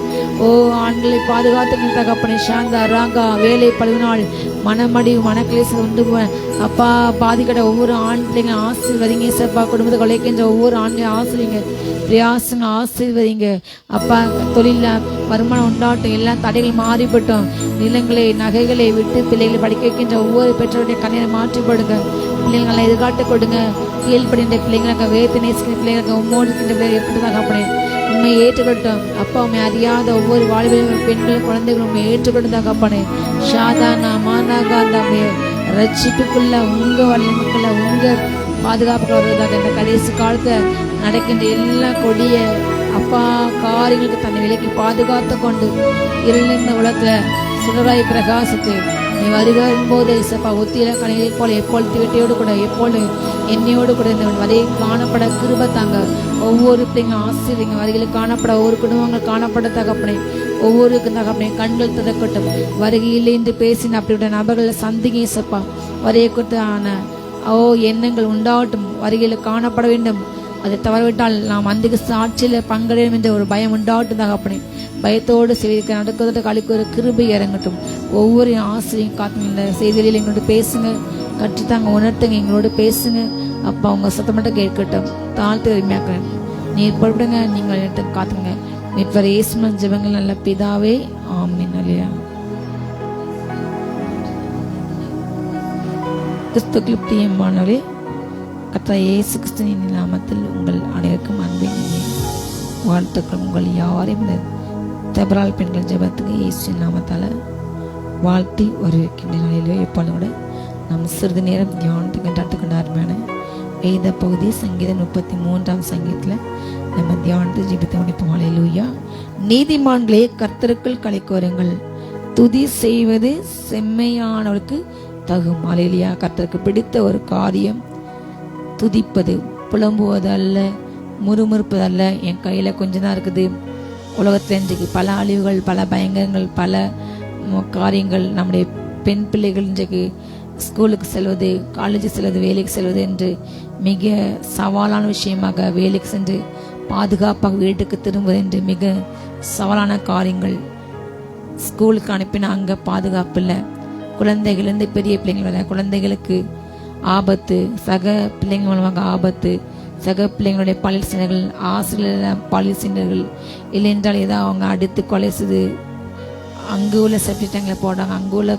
S2: ஆண்களை பாதுகாத்து தகப்பனே. சாந்தா ராகா வேலை பழுவினால் மனமடிவு மனக்கிளேசம் உண்டு அப்பா பாதிக்கட ஒவ்வொரு ஆண் பிள்ளைங்க ஆசீர்வதிங்க. சப்பா குடும்பத்தை கொலைக்கின்ற ஒவ்வொரு ஆண்களையும் ஆசிரியங்க. பிரயாசங்க ஆசீர்வதிங்க அப்பா. தொழில வருமானம் உண்டாட்டும். எல்லா தடைகள் மாறிப்பட்டோம். நிலங்களை நகைகளை விட்டு பிள்ளைகளை படிக்க வைக்கின்ற ஒவ்வொரு பெற்றோருடைய கண்ணீரை மாற்றிப்படுங்க. பிள்ளைங்களை எதிர்காட்டு கொடுங்க. கீழ்படின்ற பிள்ளைங்களுக்கு வேத்து நேசிக்கிற பிள்ளைங்களுக்கு உம்மோடுக்கின்ற பிள்ளைகள் எப்படி தகப்பனே உண்மை ஏற்றுக்கட்டும் அப்பா. உண்மை அறியாத ஒவ்வொரு வாழ்விலும் பெண்களும் குழந்தைகளும் உண்மை ஏற்றுக்கொண்டு தகப்பனே. ஷாதானா மானாகாந்தாமே ரட்சிப்புக்குள்ள உங்க வல்லமுக்குள்ள உங்க பாதுகாப்புக்கு வருவதாக. இந்த கடைசி காலத்தை நடக்கின்ற எல்லா கொடிய அப்பா காரியங்களுக்கு தன்னை விலைக்கு பாதுகாத்து கொண்டு இருந்த உலகத்துல சுடராய் பிரகாசித்து நீ வருகும் போது இசப்பா ஒத்தியில கலையை போல எப்பொழுது வெட்டியோடு கூட எப்பொழுது என்னையோடு கூட இந்த வரையை காணப்பட கிருபத்தாங்க. ஒவ்வொரு பிள்ளைங்க ஆசிரியங்க வரையில் காணப்பட ஒவ்வொரு குடும்பங்கள் காணப்பட தகப்பனே. ஒவ்வொருக்கும் தகப்பனே கண்கள் திறக்கட்டும். வருகையில் என்று பேசின அப்படிப்பட்ட நபர்களை சந்திங்க இசப்பா. வரையை கொடுத்து ஆன எண்ணங்கள் உண்டாகட்டும். வருகையில் காணப்பட வேண்டும். அதை தவறவிட்டால் நாம் அந்த சாட்சியில் பங்கடையும் என்ற ஒரு பயம் உண்டாகட்டும் தகப்பனே. பயத்தோடு செய்திருக்க நடக்கிறத கழிக்கு ஒரு கிருபை இறங்கட்டும். ஒவ்வொரு ஆசிரியும் காத்துங்க. இந்த செய்திகளில் எங்களோட பேசுங்க. கற்றுத்தாங்க உணர்த்துங்க. எங்களோட பேசுங்க அப்பா. உங்க சத்தம் மட்டும் கேட்கட்டும். தாழ்த்து உரிமையாக்குறேன். நீர் பொறுப்படுங்க. நீங்கள் எடுத்து காத்துங்க. மீட்பர் இயேசுவின் ஜெபங்கள் நல்ல பிதாவே ஆமென். அல்லேலூயா. கிறிஸ்துவுக்குள் பிரியமானவரே, கர்த்தர் இயேசு கிறிஸ்துவின் நாமத்தில் உங்கள் அனைவருக்கும் அன்பின் வாழ்த்துக்கள். உங்கள் யாரையும் தபரால் பெண்கள் ஜெபத்துக்கு இயேசுவின் நாமத்தால் வாழ்த்தி வரவேற்கின்ற நாளிலே எப்பொழுது நம் சிறிது நேரம் தியானத்துக்கு கற்றுக்கொண்ட அருமையான வேத பகுதி சங்கீதம் 33ஆம் சங்கீதத்தில் நம்ம தியானத்தை ஜெபித்து முடிப்போம். அல்லேலூயா. நீதிமான்களே கர்த்தருக்குள் களிக்கோருங்கள், துதி செய்வது செம்மையானவருக்கு தகும். அல்லேலூயா. கர்த்தருக்கு பிடித்த ஒரு காரியம் துதிப்பது, புலம்புவது அல்ல, முறுமுறுப்பது அல்ல. என் கையில் கொஞ்சம் தான் இருக்குது. உலகத்தில் இன்றைக்கு பல அழிவுகள், பல பயங்கரங்கள், பல காரியங்கள். நம்முடைய பெண் பிள்ளைகள் இன்றைக்கு ஸ்கூலுக்கு செல்வது, காலேஜுக்கு செல்வது, வேலைக்கு செல்வது என்று மிக சவாலான விஷயமாக, வேலைக்கு சென்று பாதுகாப்பாக வீட்டுக்கு திரும்புவது என்று மிக சவாலான காரியங்கள். ஸ்கூலுக்கு அனுப்பினா அங்கே பாதுகாப்பு இல்லை. குழந்தைகளிலிருந்து பெரிய பிள்ளைங்கள் வர குழந்தைகளுக்கு ஆபத்து, சக பிள்ளைங்கள் மூலமாக ஆபத்து, சக பிள்ளைங்களுடைய பாலியல் சின்னர்கள், ஆசிரியர் பாலியல் சின்னர்கள் இல்லை என்றால் ஏதாவது அவங்க அடித்து கொலை செய்து அங்கே உள்ள செப்டி டேங்கில் போடுறாங்க, அங்கே உள்ள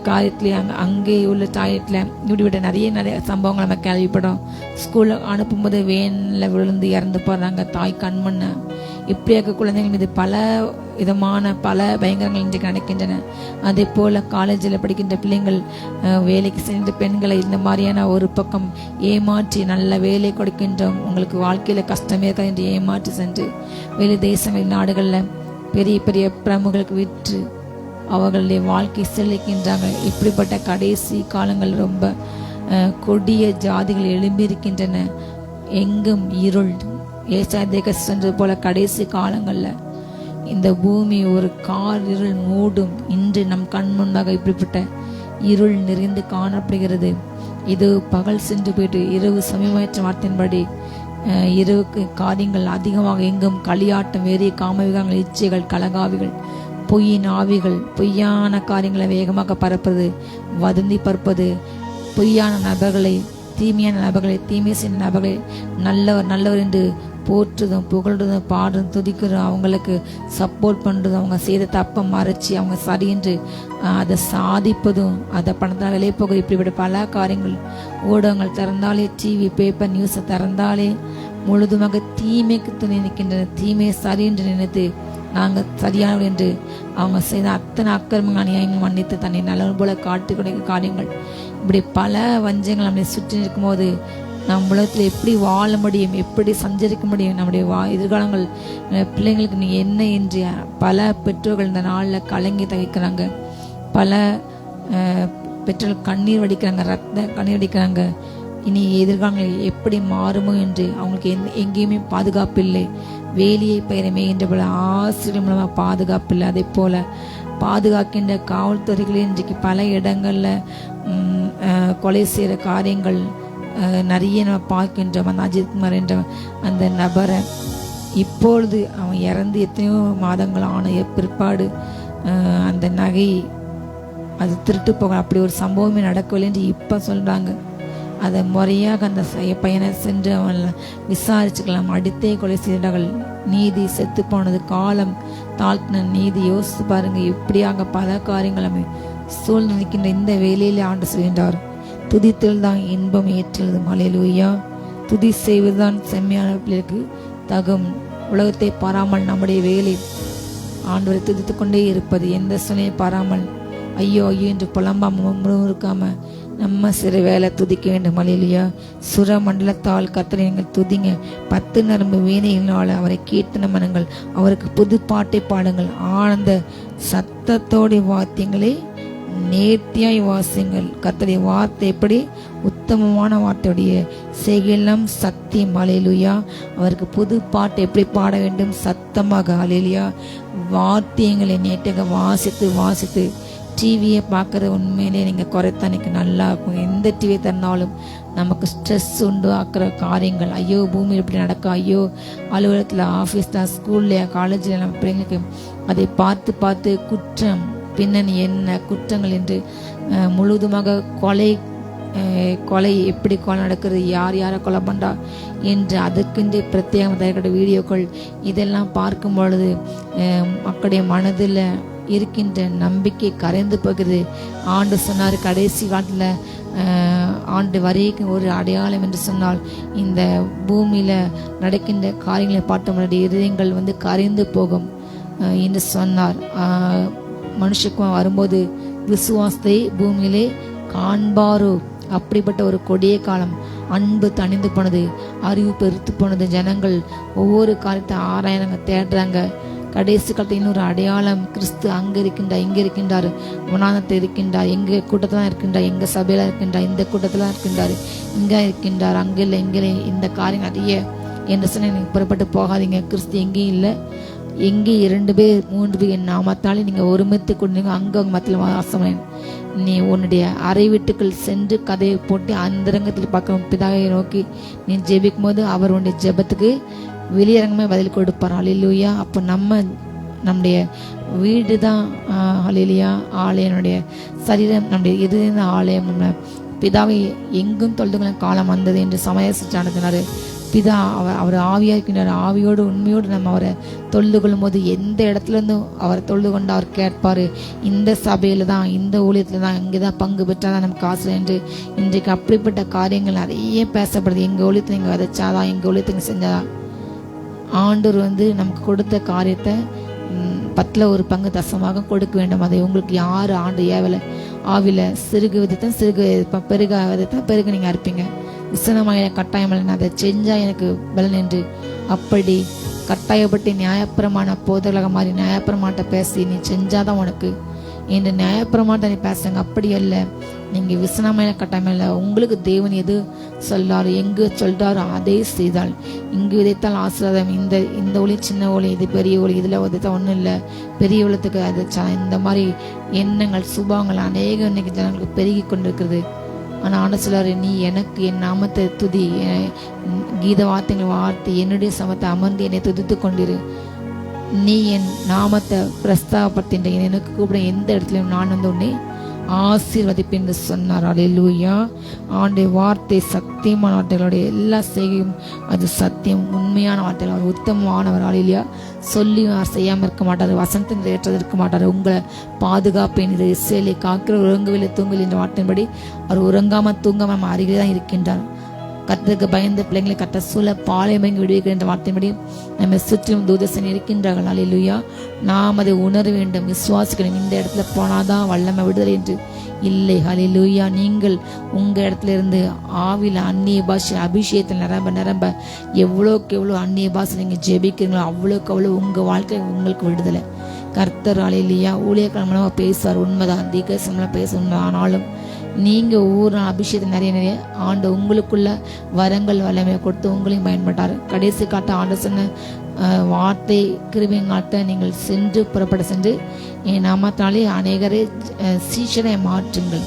S2: காரியத்துலேயே அங்கே உள்ள டாய்லெட்டில் இப்படி நிறைய சம்பவங்கள் நம்ம கேள்விப்படும். ஸ்கூலில் அனுப்பும்போது வேனில் விழுந்து இறந்து போடுறாங்க, தாய் கண்மண்ண. இப்படியாக குழந்தைகள் மீது பல விதமான பல பயங்கரங்கள் இன்றைக்கு நடக்கின்றன. அதே போல் காலேஜில் படிக்கின்ற பிள்ளைங்கள், வேலைக்கு சென்ற பெண்களை இந்த மாதிரியான ஒரு பக்கம் ஏமாற்றி நல்ல வேலை கொடுக்கின்றோம், உங்களுக்கு வாழ்க்கையில் கஷ்டமே இருக்காது என்று ஏமாற்றி சென்று வெளி தேசங்களின் நாடுகளில் பெரிய பெரிய பிரமுகளுக்கு விற்று அவர்களுடைய வாழ்க்கை செழிக்கின்றாங்க. இப்படிப்பட்ட கடைசி காலங்கள் ரொம்ப கொடிய ஜாதிகள் எழும்பியிருக்கின்றன. எங்கும் இருள். ஏசாயா சென்றது போல கடைசி காலங்களில் இந்த பூமி ஒரு கார் இருள் மூடும். இன்று நம் கண் முன்பாக இப்படிப்பட்ட இருள் நிறைந்து காணப்படுகிறது. இது பகல் சென்று போயிட்டு இரவு சமீபற்ற வார்த்தையின்படி இரவுக்கு காரியங்கள் அதிகமாக எங்கும் களியாட்டம், வேறிய காமவிகாரங்கள், இச்சைகள், கலகாவிகள், பொய்யின் ஆவிகள், பொய்யான காரியங்களை வேகமாக பரப்புறது, வதந்தி பரப்பது, பொய்யான நபர்களை, தீமையான நபர்களை, தீமை செய்த நபர்களை நல்லவர் என்று போற்றுதும் புகழ்றதும் பாடுறதும் துதிக்கிறதும், அவங்களுக்கு சப்போர்ட் பண்ணுறதும், அவங்க செய்த தப்பை மறைச்சி அவங்க சரி என்று அதை சாதிப்பதும், அதை பணத்தால் விலை போக இப்படிப்பட்ட பல காரியங்கள். ஊடகங்கள் திறந்தாலே, டிவி பேப்பர் நியூஸை திறந்தாலே முழுதுமாக தீமைக்கு துணை நிற்கின்றன. தீமையை சரி என்று நினைத்து நாங்கள் சரியானவர் என்று அவங்க செய்த அத்தனை அக்கிரமங்கள் அநியாயங்கள் மன்னித்து தன்னை நல்லவன் போல காட்டு கொடுக்க காரியங்கள், இப்படி பல வஞ்சங்கள் நம்மளை சுற்றி இருக்கும்போது நம் உலகத்தில் எப்படி வாழ முடியும், எப்படி சஞ்சரிக்க முடியும், நம்முடைய எதிர்காலங்கள் பிள்ளைங்களுக்கு நீ என்ன என்று பல பெற்றோர்கள் இந்த நாளில் கலங்கி தவிக்கிறாங்க. பல பெற்றோர்கள் கண்ணீர் வடிக்கிறாங்க, ரத்த கண்ணீர் வடிக்கிறாங்க. இனி எதிர்காலங்கள் எப்படி மாறுமோ என்று அவங்களுக்கு எங்கேயுமே பாதுகாப்பு இல்லை. வேலியை பெயரமே என்ற போல ஆசிரியர் மூலமாக பாதுகாப்பு இல்லை. அதே போல பாதுகாக்கின்ற காவல்துறைகளே இன்றைக்கு பல இடங்களில் கொலை செய்கிற காரியங்கள் நிறைய நம்ம பார்க்கின்றோம். அந்த அஜித்குமார் என்ற அந்த நபரை இப்பொழுது அவன் இறந்து எத்தனையோ மாதங்கள் ஆன பிற்பாடு அந்த நகை அது திருட்டு போக அப்படி ஒரு சம்பவமே நடக்கவில்லை என்று இப்போ சொல்கிறாங்க. அதை முறையாக அந்த பையனை சென்று அவன் விசாரிச்சுக்கலாம். அடுத்தே கொலை செய்தார்கள். நீதி செத்து போனது, காலம் தாழ்த்தின நீதி. யோசித்து பாருங்க, இப்படியாக பல காரியங்கள் நம்ம சூழ்ந்து நிற்கின்ற இந்த வேலையிலே ஆண்டு சொல்கின்றார், துதித்தல் தான் இன்பம் ஏற்றுவது. ஹல்லேலூயா. துதி செய்வதுதான் செம்மையான பிள்ளைக்கு தகும். உலகத்தை பாராமல் நம்முடைய வேலை ஆண்டவரை துதித்து கொண்டே இருப்பது, எந்த சூழ்நிலையை பாராமல் ஐயோ ஐயோ என்று புலம்பாம முழுக்காம நம்ம சிறு வேலை துதிக்க வேண்டும். ஹல்லேலூயா. சுர மண்டலத்தால் கர்த்தரை நீங்கள் துதிங்க, 10 நரம்பு வீணையினால் அவரை கீர்த்தன மனங்கள், அவருக்கு புது பாட்டை பாடுங்கள், ஆனந்த சத்தத்தோடைய வாத்தியங்களே நேர்த்தியாய் வாசிங்கள். கர்த்தருடைய வார்த்தை எப்படி உத்தமமான வார்த்தையுடைய செய்கெல்லாம் சத்தியம். ஹல்லேலூயா. அவருக்கு புது பாட்டு எப்படி பாட வேண்டும்? சத்தமாக. ஹல்லேலூயா. வார்த்தையங்களை நேற்றாக வாசித்து டிவியை பார்க்குற உண்மையிலே நீங்கள் குறைத்தா எனக்கு நல்லா இருக்கும். எந்த டிவியை தரனாலும் நமக்கு ஸ்ட்ரெஸ் உண்டு ஆக்கிற காரியங்கள், ஐயோ பூமியில் இப்படி நடக்கும், ஐயோ அலுவலகத்தில், ஆஃபீஸில், ஸ்கூல்லையா, காலேஜில் நம்ம பிள்ளைங்களுக்கு அதை பார்த்து குற்றம் பின்னணி என்ன குற்றங்கள் என்று முழுவதுமாக கொலை எப்படி கொலை நடக்கிறது, யாரை கொலை பண்ணுறா என்று அதுக்குண்டு பிரத்யேகம் தயாரிக்கிற வீடியோக்கள் இதெல்லாம் பார்க்கும் பொழுது மக்களுடைய மனதில் இருக்கின்ற நம்பிக்கை கரைந்து போகிறது. ஆண்டு சொன்னார், கடைசி காலத்தில் ஆண்டு வரைக்கும் ஒரு அடையாளம் என்று சொன்னால் இந்த பூமியில் நடக்கின்ற காரியங்களை பார்த்த முன்னாடி இதயங்கள் கரைந்து போகும் என்று சொன்னார். மனுஷக்கும் வரும்போது விசுவாசத்தை பூமியிலே காண்பாரோ. அப்படிப்பட்ட ஒரு கொடிய காலம். அன்பு தணிந்து போனது, அறிவு பெருத்து போனது. ஜனங்கள் ஒவ்வொரு காரியத்தை ஆராயறாங்க, தேடுறாங்க. கடைசி காலத்தில் இன்னொரு அடையாளம், கிறிஸ்து அங்கே இருக்கின்றார், இங்கே இருக்கின்றார், உணானத்தில் இருக்கின்றார், எங்கள் கூட்டத்தில் தான் இருக்கின்றார், எங்கள் சபையில் இருக்கின்றார், இந்த கூட்டத்தில் இருக்கின்றார், இங்கே இருக்கின்றார், அங்கே இல்லை, இங்கே இந்த காரியம் நிறைய என்று சொன்ன நீங்கள் புறப்பட்டு போகாதீங்க. கிறிஸ்து எங்கேயும் இல்லை. எங்கே 2 பேர் 3 பேர் என் நாமத்தாலே நீங்கள் ஒருமித்து கொண்டீங்க, அங்கே அவங்க மத்தியில் வாசம். நீ உன்னுடைய அறை வீட்டுக்கள் சென்று கதையை போட்டு அந்தரங்கத்தில் பார்க்க பிதாவை நோக்கி நீ ஜெபிக்கும் போது அவர் உன்னுடைய ஜெபத்துக்கு வெளியரங்கமே பதில் கொடுப்பார். ஹல்லேலூயா. அப்போ நம்முடைய வீடு தான் ஹல்லேலூயா ஆலயனுடைய சரீரம், நம்முடைய இதயம் ஆலயம். நம்ம பிதாவை எங்கும் தொழுதுகிற காலம் வந்தது என்று சமயசிச்சு நடத்தினார். பிதா அவர் ஆவியாக இருக்கின்றார். ஆவியோடு உண்மையோடு நம்ம அவரை தொழுது கொள்ளும் போது எந்த இடத்துல இருந்தும் அவரை தொழுது கொண்டு அவர் கேட்பார். இந்த சபையில் தான், இந்த ஊழியத்தில் தான், இங்கே தான் பங்கு பெற்றால் தான் நமக்கு காசு என்று. இன்றைக்கு அப்படிப்பட்ட காரியங்கள் நிறைய பேசப்படுது. எங்கள் ஊழியத்தில் நீங்கள் விதைச்சாதான், எங்கள் ஊழியத்தில் செஞ்சாதான். ஆண்டவர் நமக்கு கொடுத்த காரியத்தை 10ல் 1 பங்கு தசமாக கொடுக்க வேண்டும். அதை உங்களுக்கு யார் ஆண்டு ஏவலை ஆவில சிறுகு விதத்தான் சிறுகு பெருக விதத்தான் பெருகு நீங்கள் அறுப்பீங்க. விசனமாக கட்டாயம் அதை செஞ்சா எனக்கு பலன் என்று. அப்படி கட்டாயப்பட்டு நியாயப்பிரமான போதலாக மாறி நியாயப்பிரமாட்ட பேசி நீ செஞ்சாதான் உனக்கு என்று நியாயப்பிரமாட்ட நீ பேசுங்க. அப்படி அல்ல, நீங்கள் விசனமான கட்டாயம் இல்லை. உங்களுக்கு தேவன் எது சொல்லாரு, எங்கு சொல்றாரோ அதை செய்தால். இங்கு விதைத்தால் ஆசீர்வாதம். இந்த ஒளி சின்ன ஒளி, இது பெரிய ஒளி, இதில் விதைத்தால் ஒன்றும் இல்லை, பெரிய ஒளத்துக்கு அது இந்த மாதிரி எண்ணங்கள் சுபாவங்கள் அநேகம் இன்னைக்கு ஜனங்களுக்கு பெருகி கொண்டிருக்கிறது. ஆனால் ஆண்டு சொல்லாரு, நீ எனக்கு என் நாமத்தை துதி, கீத வார்த்தைகள் வார்த்தை என்னுடைய சமத்தை அமர்ந்து என்னை துதித்து கொண்டிரு. நீ என் நாமத்தை பிரஸ்தாபப்படுத்தின்ற எனக்கு கூப்பிட எந்த இடத்துலையும் நான் உன்னை ஆசீர்வதிப்பேன் என்று சொன்னார். ஹல்லேலூயா. ஆண்டுடைய வார்த்தை சத்தியமான வார்த்தைகளுடைய எல்லா செய்கையும் அது சத்தியம், உண்மையான வார்த்தைகள். அவர் உத்தமமானவர். ஹல்லேலூயா. சொல்லி செய்யாமல் இருக்க மாட்டார், வசனத்தின் ஏற்றது இருக்க மாட்டார். உங்களை பாதுகாப்பேன், இது இஸ்ரவேலை காக்கிற உறங்கவில்லை தூங்கல் என்ற வார்த்தையின்படி அவர் உறங்காமல் தூங்காமல் நம்ம அருகில் தான் இருக்கின்றார். கர்த்தருக்கு பயந்த பிள்ளைங்களை கர்த்த சூழ பாளையமங்கி விடுவிக்கிற என்ற வார்த்தையின்படி நம்ம சுற்றிலும் தூதசன் இருக்கின்றார்கள். ஹல்லேலூயா. நாம் அதை உணர வேண்டும், விசுவாசிக்கணும். இந்த இடத்துல போனாதான் வல்லமை விடுதலை என்று இல்லை. ஹல்லேலூயா. நீங்கள் உங்க இடத்துல இருந்து ஆவில அந்நிய பாஷை அபிஷேகத்தில் நிரம்ப நிரம்ப எவ்வளோக்கு எவ்வளோ அந்நிய பாஷை நீங்க ஜெபிக்கிறீங்களோ அவ்வளோக்கு அவ்வளோ உங்க வாழ்க்கை உங்களுக்கு விடுதலை. கர்த்தர் ஹல்லேலூயா ஊழியக்காரர் மூலமா பேசுவார், உண்மைதான். தீர்க்கதரிசனம் பேச உண்மை. ஆனாலும் நீங்க ஒவ்வொரு நாள் அபிஷேகத்தை நிறைய நிறைய ஆண்டு உங்களுக்குள்ள வரங்கள் வல்லமையை கொடுத்து உங்களையும் பயன்பட்டார். கடைசி காட்ட ஆண்டு சொன்ன வார்த்தை கிருபையாட்ட நீங்கள் சென்று புறப்பட சென்று என் நாமத்தாலே அநேகரை சீஷனை மாற்றுங்கள்.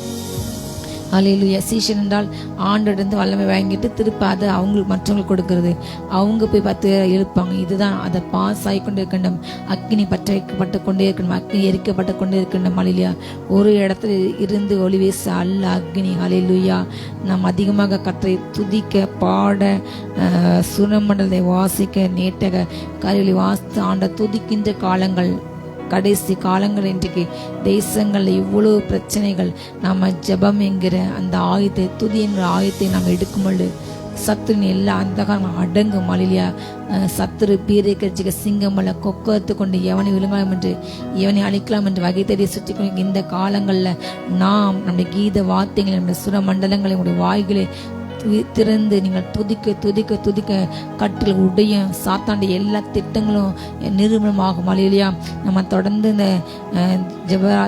S2: ஹல்லேலூயா. சீஷன் என்றால் ஆண்டோட வல்லமை வாங்கிட்டு திருப்ப அதை அவங்களுக்கு மற்றவங்களுக்கு கொடுக்கறது. அவங்க போய் 10 பேரை எழுப்பாங்க. இதுதான் அதை பாஸ் ஆகி கொண்டே இருக்கணும். அக்கினி பற்ற வைக்கப்பட்டு கொண்டே இருக்கணும். அக்கினி எரிக்கப்பட்டு கொண்டே இருக்கணும். ஹல்லேலூயா. ஒரு இடத்துல இருந்து ஒளி வீச அல்ல அக்னி. ஹல்லேலூயா. நாம் அதிகமாக கர்த்தரை துதிக்க பாட சுரமண்டலத்தை வாசிக்க நேட்டக கருவிலை வாசித்து ஆண்ட துதிக்கின்ற காலங்கள் கடைசி காலங்கள். இன்றைக்கு தேசங்களில் இவ்வளவு பிரச்சனைகள். நம்ம ஜெபம் என்கிற அந்த ஆயுதத்தை, துதி என்கிற ஆயுதத்தை நாம் எடுக்கும்பொழுது சத்துருன்னு எல்லா அந்த காலம் அடங்கும். ஹல்லேலூயா. சத்துரு பீரை கட்சிக்க சிங்கம் அல்ல கொக்கத்து கொண்டு எவனை விழுங்கலாம் என்று எவனை அழிக்கலாம் என்று வகை தேடி சுற்றி கொண்டு இந்த காலங்களில் நாம் நம்முடைய கீத வார்த்தைகளை, நம்முடைய சுர மண்டலங்களை, நம்முடைய வாய்களை திறந்து நீங்கள் துதிக்க துதிக்க துதிக்க கட்டில் உடையும் சாத்தாண்டி எல்லா திட்டங்களும் நிரூபணமாகும். ஹல்லேலூயா. நம்ம தொடர்ந்து இந்த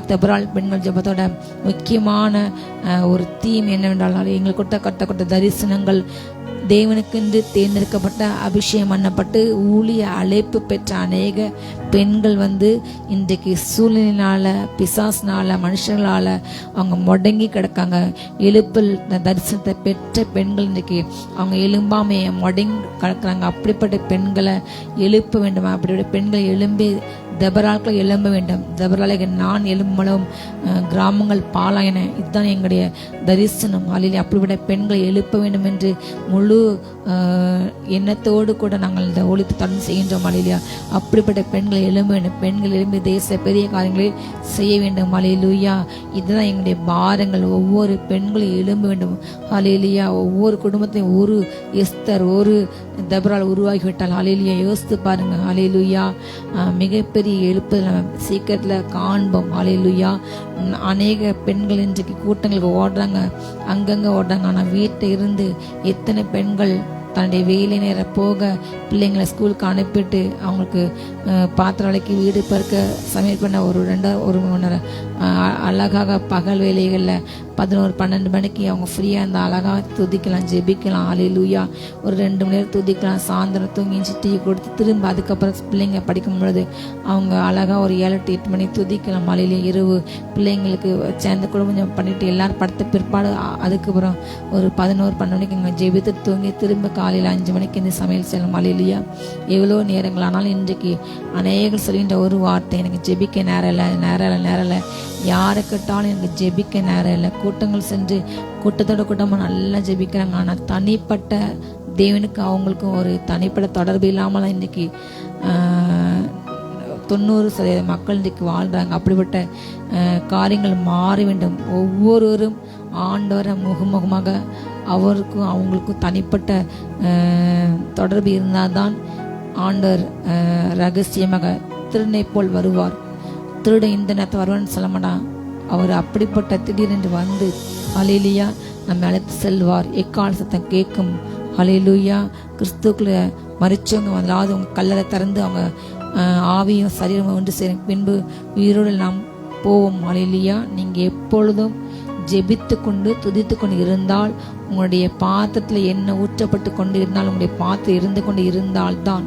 S2: தெபரால் பெண்கள் ஜெபத்தோட முக்கியமான ஒரு தீம் என்னவென்றால் எங்களுக்கு கட்டப்பட்ட தரிசனங்கள் தேவனுக்கென்று தேர்ந்தெடுக்கப்பட்ட அபிஷேகம் பண்ணப்பட்டு ஊழிய அழைப்பு பெற்ற அநேக பெண்கள் இன்றைக்கு சூழ்நிலையினால, பிசாசினால, மனுஷங்களால அவங்க முடங்கி கிடக்காங்க. எழுப்பல் தரிசனத்தை பெற்ற பெண்கள் இன்றைக்கு அவங்க எழும்பாமைய முடங்கி கிடக்குறாங்க. அப்படிப்பட்ட பெண்களை எழுப்ப வேண்டுமா? அப்படிப்பட்ட பெண்களை எழும்பி தெபராக்கள் எழும்ப வேண்டும். தெபராலை நான் எழும்பளவும் கிராமங்கள் பாலாயன. இதுதான் எங்களுடைய தரிசனம். ஹல்லேலூயா. அப்படிப்பட்ட பெண்களை எழுப்ப வேண்டும் என்று முழு எண்ணத்தோடு கூட நாங்கள் இந்த ஒழித்து தொடர்ந்து செய்கின்றோம். ஹல்லேலூயா. அப்படிப்பட்ட பெண்களை எழும்ப வேண்டும். பெண்கள் எழும்பி தேச பெரிய காரியங்களை செய்ய வேண்டும். ஹல்லேலூயா. இதுதான் எங்களுடைய பாரங்கள். ஒவ்வொரு பெண்களும் எழும்ப வேண்டும். ஹல்லேலூயா. ஒவ்வொரு குடும்பத்தையும் ஒரு எஸ்தர், ஒரு தெபரால் உருவாகிவிட்டால் ஹல்லேலூயா. யோசித்து பாருங்க. ஹல்லேலூயா. மிகப்பெரிய எழுப்புதல் நம்ம சீக்கிரத்தில் காண்போம். ஹல்லேலூயா. அநேக பெண்கள் இன்றைக்கு கூட்டங்களுக்கு ஓடுறாங்க, அங்கங்கே ஓடுறாங்க. ஆனால் வீட்டில் இருந்து எத்தனை பெண்கள் தன்னுடைய வேலை நேரம் போக பிள்ளைங்களை ஸ்கூலுக்கு அனுப்பிட்டு அவங்களுக்கு பாத்திரம் விளக்கி வீடு பறக்க சமையல் பண்ண ஒரு 2-1 மணி நேரம் அழகாக பகல் வேலைகளில் 11-12 மணிக்கு அவங்க ஃப்ரீயாக இருந்தால் அழகாக துதிக்கலாம், ஜெபிக்கலாம். ஹல்லேலூயா. ஒரு 2 மணி நேரம் துதிக்கலாம். சாயந்தரம் தூங்கி டீ கொடுத்து திரும்ப அதுக்கப்புறம் பிள்ளைங்க படிக்கும் பொழுது அவங்க அழகாக ஒரு 7-8 மணி துதிக்கலாம். ஹல்லேலூயா. இரவு பிள்ளைங்களுக்கு சேர்ந்து கூட கொஞ்சம் பண்ணிட்டு எல்லாரும் படுத்த பிற்பாடு அதுக்கப்புறம் ஒரு 11-12 மணிக்கு இங்கே ஜெபித்து தூங்கி திரும்ப காலையில் 5 மணிக்கு இந்த சமையல் செய்யலாம். ஹல்லேலூயா. எவ்வளோ நேரங்கள். ஆனாலும் இன்றைக்கு அநேகர் சொல்கின்ற ஒரு வார்த்தை, எனக்கு ஜெபிக்க நேரம் இல்லை. யாரை கேட்டாலும் எனக்கு ஜெபிக்க நேரம் இல்லை. கூட்டங்கள் சென்று கூட்டத்தோட கூட்டமாக நல்லா ஜெபிக்கிறாங்க. ஆனால் தனிப்பட்ட தேவனுக்கு அவங்களுக்கும் ஒரு தனிப்பட்ட தொடர்பு இல்லாமல் இன்றைக்கி 90% மக்கள் இன்றைக்கு வாழ்கிறாங்க. அப்படிப்பட்ட காரியங்கள் மாற வேண்டும். ஒவ்வொருவரும் ஆண்டவரை முகமுகமாக அவருக்கும் அவங்களுக்கும் தனிப்பட்ட தொடர்பு இருந்தால் தான் ஆண்டவர் ரகசியமாக திருடனை போல் வருவார். திருட இந்த நேரத்தை வருவான்னு சொல்ல மாட்டான். அவர் அப்படிப்பட்ட திடீரென்று ஹல்லேலூயா நம்ம அழைத்து செல்வார். எக்கால சத்தம் கேட்கும். ஹல்லேலூயா. கிறிஸ்துக்குள்ள மரிச்சவங்க முதலாவது அவங்க கல்லறை திறந்து அவங்க ஆவியும் சரீரமும் ஒன்று சேரும். பின்பு உயிரோடு நாம் போவோம். ஹல்லேலூயா. நீங்கள் எப்பொழுதும் ஜெபித்து கொண்டு துதித்து கொண்டு இருந்தால், உங்களுடைய பாத்திரத்தில் எண்ணெய் ஊற்றப்பட்டு கொண்டு இருந்தால், உங்களுடைய பாத்திரம் இருந்து கொண்டு இருந்தால்தான்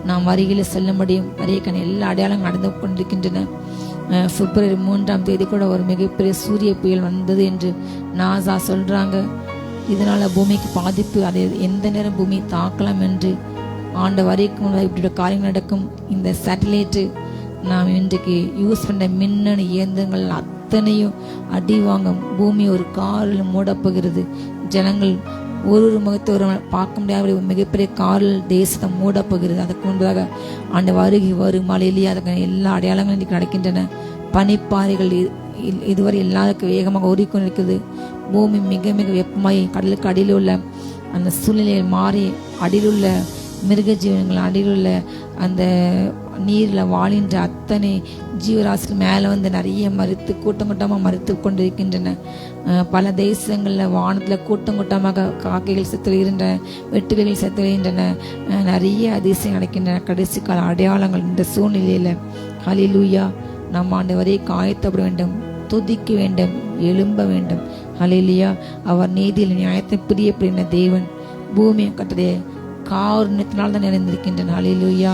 S2: நாம் வருகையில் செல்ல முடியும். வரையக்கான எல்லா அடையாளங்களும் நடந்து கொண்டிருக்கின்றன. பிப்ரவரி 3ஆம் தேதி கூட ஒரு மிகப்பெரிய சூரிய புயல் வந்தது என்று நாசா சொல்றாங்க. இதனால பூமிக்கு பாதிப்பு, அதை எந்த நேரம் பூமி தாக்கலாம் என்று ஆண்ட வரைக்கும் இப்படி காரியங்கள் நடக்கும். இந்த சேட்டலைட்டு நாம் இன்றைக்கு யூஸ் பண்ண மின்னணு இயந்திரங்கள் அத்தனையும் அடி வாங்கும். பூமி ஒரு காரில் மூடப்போகிறது. ஜனங்கள் ஒரு முகத்தை ஒரு பார்க்க முடியாத மிகப்பெரிய காரில் தேசத்தை மூடப்போகிறது. அதுக்கு முன்பதாக ஆண்டு வருகை வரும். மழையிலேயே அதுக்கு எல்லா அடையாளங்களும் இன்றைக்கு நடக்கின்றன. பனிப்பாறைகள் இதுவரை எல்லாருக்கும் வேகமாக ஊறிக்கொண்டிருக்கிறது. பூமி மிக மிக வெப்பமாய் கடலுக்கு அடியில் உள்ள அந்த சூழ்நிலையில் மாறி அடியிலுள்ள மிருக ஜீவனங்கள், அடியிலுள்ள அந்த நீரில் வாழின்ற அத்தனை ஜீவராசிகள் மேலே வந்து நிறைய மறுத்து கூட்டம் கூட்டமாக மறுத்து கொண்டிருக்கின்றன. பல தேசங்களில் வானத்தில் கூட்டம் கூட்டமாக காக்கைகள் செத்துகின்றன, வெட்டுகளில் செத்துகின்றன, நிறைய அதிசயம் நடக்கின்றன. கடைசி கால அடையாளங்கள் இந்த சூழ்நிலையில் ஹல்லேலூயா நம் ஆண்டவரை காயத்தப்பட வேண்டும், துதிக்க வேண்டும், எழும்ப வேண்டும். ஹல்லேலூயா. அவர் நீதியில் நியாயத்தை பிரியப்படின தேவன். பூமியை கட்டடைய காருண்யத்தினால் தான் நிறைந்திருக்கின்றன. ஹல்லேலூயா.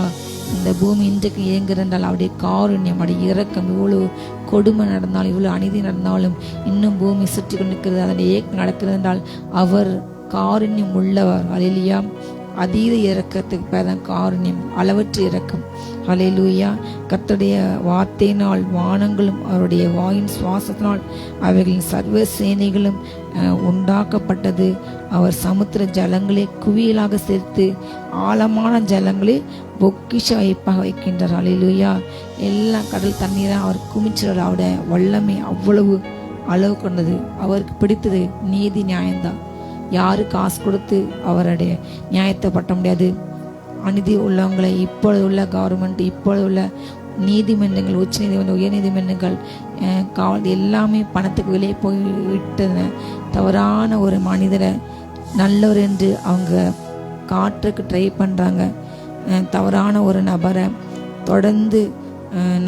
S2: இந்த பூமி இன்றைக்கு இயங்குகின்றால் அவருடைய காருண்யம், அவருடைய இரக்கம். இவ்வளவு கொடுமை நடந்தாலும், இவ்வளவு அநீதி நடந்தாலும் இன்னும் பூமி சுற்றி கொண்டிருக்கிறது, அதனுடைய ஏக்கம் நடக்கிறது என்றால் அவர் காருண்யம் உள்ளவர். ஹல்லேலூயா. அதீத இரக்கத்துக்கு பேர் தான் காருண்யம், அளவற்ற இரக்கம். ஹல்லேலூயா. கர்த்தருடைய வார்த்தையினால் வானங்களும் அவருடைய வாயின் சுவாசத்தினால் அவைகளின் சர்வ சேனைகளும் உண்டாக்கப்பட்டது. அவர் சமுத்திர ஜலங்களை குவியலாக சேர்த்து ஆழமான ஜலங்களை பொக்கிஷ வைப்பாக வைக்கின்றார். ஹல்லேலூயா. எல்லா கடல் தண்ணீராக அவர் குமிச்சிறார். அவருடைய வல்லமை அவ்வளவு அளவு கொண்டது. அவருக்கு பிடித்தது நீதி நியாயம்தான். யாரு காசு கொடுத்து அவருடைய நியாயத்தை பட்ட முடியாது. அநீதி உள்ளவங்களை இப்பொழுது உள்ள கவர்மெண்ட், இப்பொழுது உள்ள நீதிமன்றங்கள், உச்ச நீதிமன்றம், உயர் நீதிமன்றங்கள், காவல் எல்லாமே பணத்துக்கு வெளியே போய் விட்டன. தவறான ஒரு மனிதரை நல்லவர் என்று அவங்க காட்டுறதுக்கு ட்ரை பண்ணுறாங்க. தவறான ஒரு நபரை தொடர்ந்து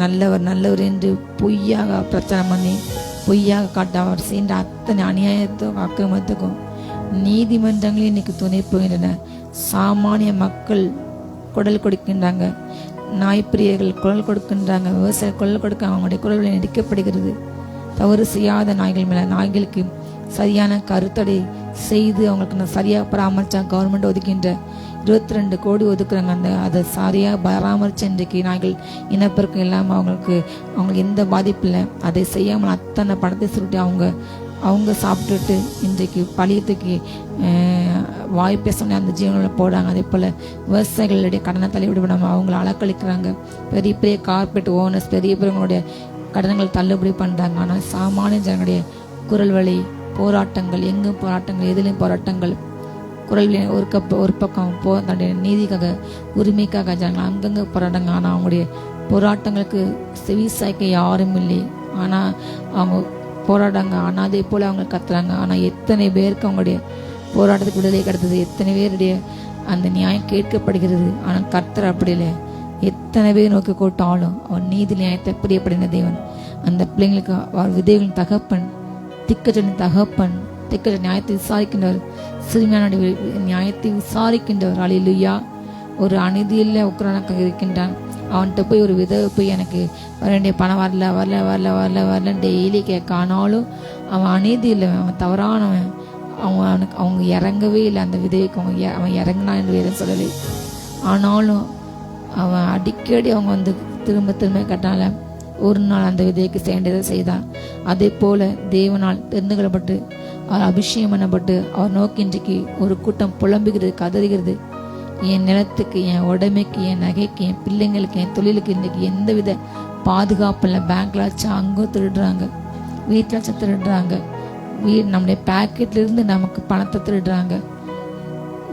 S2: நல்லவர் நல்லவர் என்று பொய்யாக பிரச்சனை பண்ணி பொய்யாக காட்ட அவர் செய்கின்ற அத்தனை அநியாயத்துக்கும் அக்கிரமத்துக்கும் நீதிமன்றங்களே இன்னைக்கு துணை போகின்றன. சாமானிய மக்கள் குரல் கொடுக்கின்றாங்க, நாய்ப்பிரியர்கள் குரல் கொடுக்கின்றாங்க, விவசாய குரல் கொடுக்க அவங்களுடைய குரல்களை நடிக்கப்படுகிறது. தவறு செய்யாத நாய்கள் மேலே நாய்களுக்கு சரியான கருத்தடை செய்து அவங்களுக்கு சரியாக பராமரித்தா கவர்மெண்ட் ஒதுக்கின்ற 22 கோடி ஒதுக்குறாங்க. அதை சரியாக பராமரித்த இன்றைக்கு நாய்கள் இனப்பெருக்கம் இல்லாமல் அவங்களுக்கு எந்த பாதிப்பு இல்லை. அதை செய்யாமல் அத்தனை பணத்தை சுருட்டி அவங்க சாப்பிட்டுட்டு இன்றைக்கு பழியத்துக்கு வாய் பேச அந்த ஜீவனங்களை போடுறாங்க. அதே போல் விவசாயிகளுடைய கடனை தள்ளிவிட விடாமல் அவங்கள அலக்களிக்கிறாங்க. பெரிய பெரிய கார்பரேட் ஓனர்ஸ் பெரிய பெரியவங்களுடைய கடன்கள் தள்ளுபடி பண்ணுறாங்க. ஆனால் சாமானிய ஜனங்களுடைய குரல் வழி போராட்டங்கள், எங்கும் போராட்டங்கள், எதிலையும் போராட்டங்கள், குரல் ஒரு பக்கம் தன்னுடைய நீதிக்காக உரிமைக்காக ஜனங்கள் அங்கங்கே போராட்டாங்க. ஆனால் அவங்களுடைய போராட்டங்களுக்கு செவி சாய்க்க யாரும் இல்லை. ஆனால் அவங்க போராடாங்க. ஆனால் அதே போல் அவங்க கத்துறாங்க. ஆனால் எத்தனை பேருக்கு அவங்களுடைய போராட்டத்துக்கு விடுதலை கிடைத்தது, எத்தனை பேருடைய அந்த நியாயம் கேட்கப்படுகிறது. ஆனால் கர்த்தர் அப்படி இல்லை. எத்தனை பேர் நோக்கி கூட்டாலும் அவர் நீதி நியாயத்தை பிரியப்படின தேவன். அந்த பிள்ளைங்களுக்கு அவர் விதைகளின் தகப்பன், திக்கற்றின் தகப்பன், திக்கற்ற நியாயத்தை விசாரிக்கின்றவர், சிறுமியான நியாயத்தை விசாரிக்கின்றவர். ஹல்லேலூயா. ஒரு அநீதியில் உக்ரானாக இருக்கின்றான். அவன்கிட்ட போய் ஒரு விதவை போய் எனக்கு வர வேண்டிய பணம் வரல வரல வரல வரல வரல டெய்லி கேட்க. ஆனாலும் அவன் அநீதி இல்லை, அவன் தவறானவன். அவங்க இறங்கவே இல்லை. அந்த விதவைக்கு அவன் இறங்கினான் என்று வேறு சொல்லலை. ஆனாலும் அவன் அடிக்கடி அவங்க வந்து திரும்ப திரும்ப கேட்டால ஒரு நாள் அந்த விதைக்கு சேர்ந்ததை செய்தான். அதே போல தேவனால் தெரிந்து கொள்ளப்பட்டு அவர் அபிஷேகம் பண்ணப்பட்டு அவர் நோக்கி இன்றைக்கு ஒரு கூட்டம் புலம்புகிறது, கதறுகிறது. என் நிலத்துக்கு, என் உடைமைக்கு, என் நகைக்கு, என் பிள்ளைங்களுக்கு, என் தொழிலுக்கு இன்றைக்கு எந்தவித பாதுகாப்பு இல்லை. பேங்க்ல வச்சா அங்கே திருடுறாங்க, வீட்டில் வச்சா திருடுறாங்க, நம்முடைய பேக்கெட்லேருந்து நமக்கு பணத்தை திருடுறாங்க.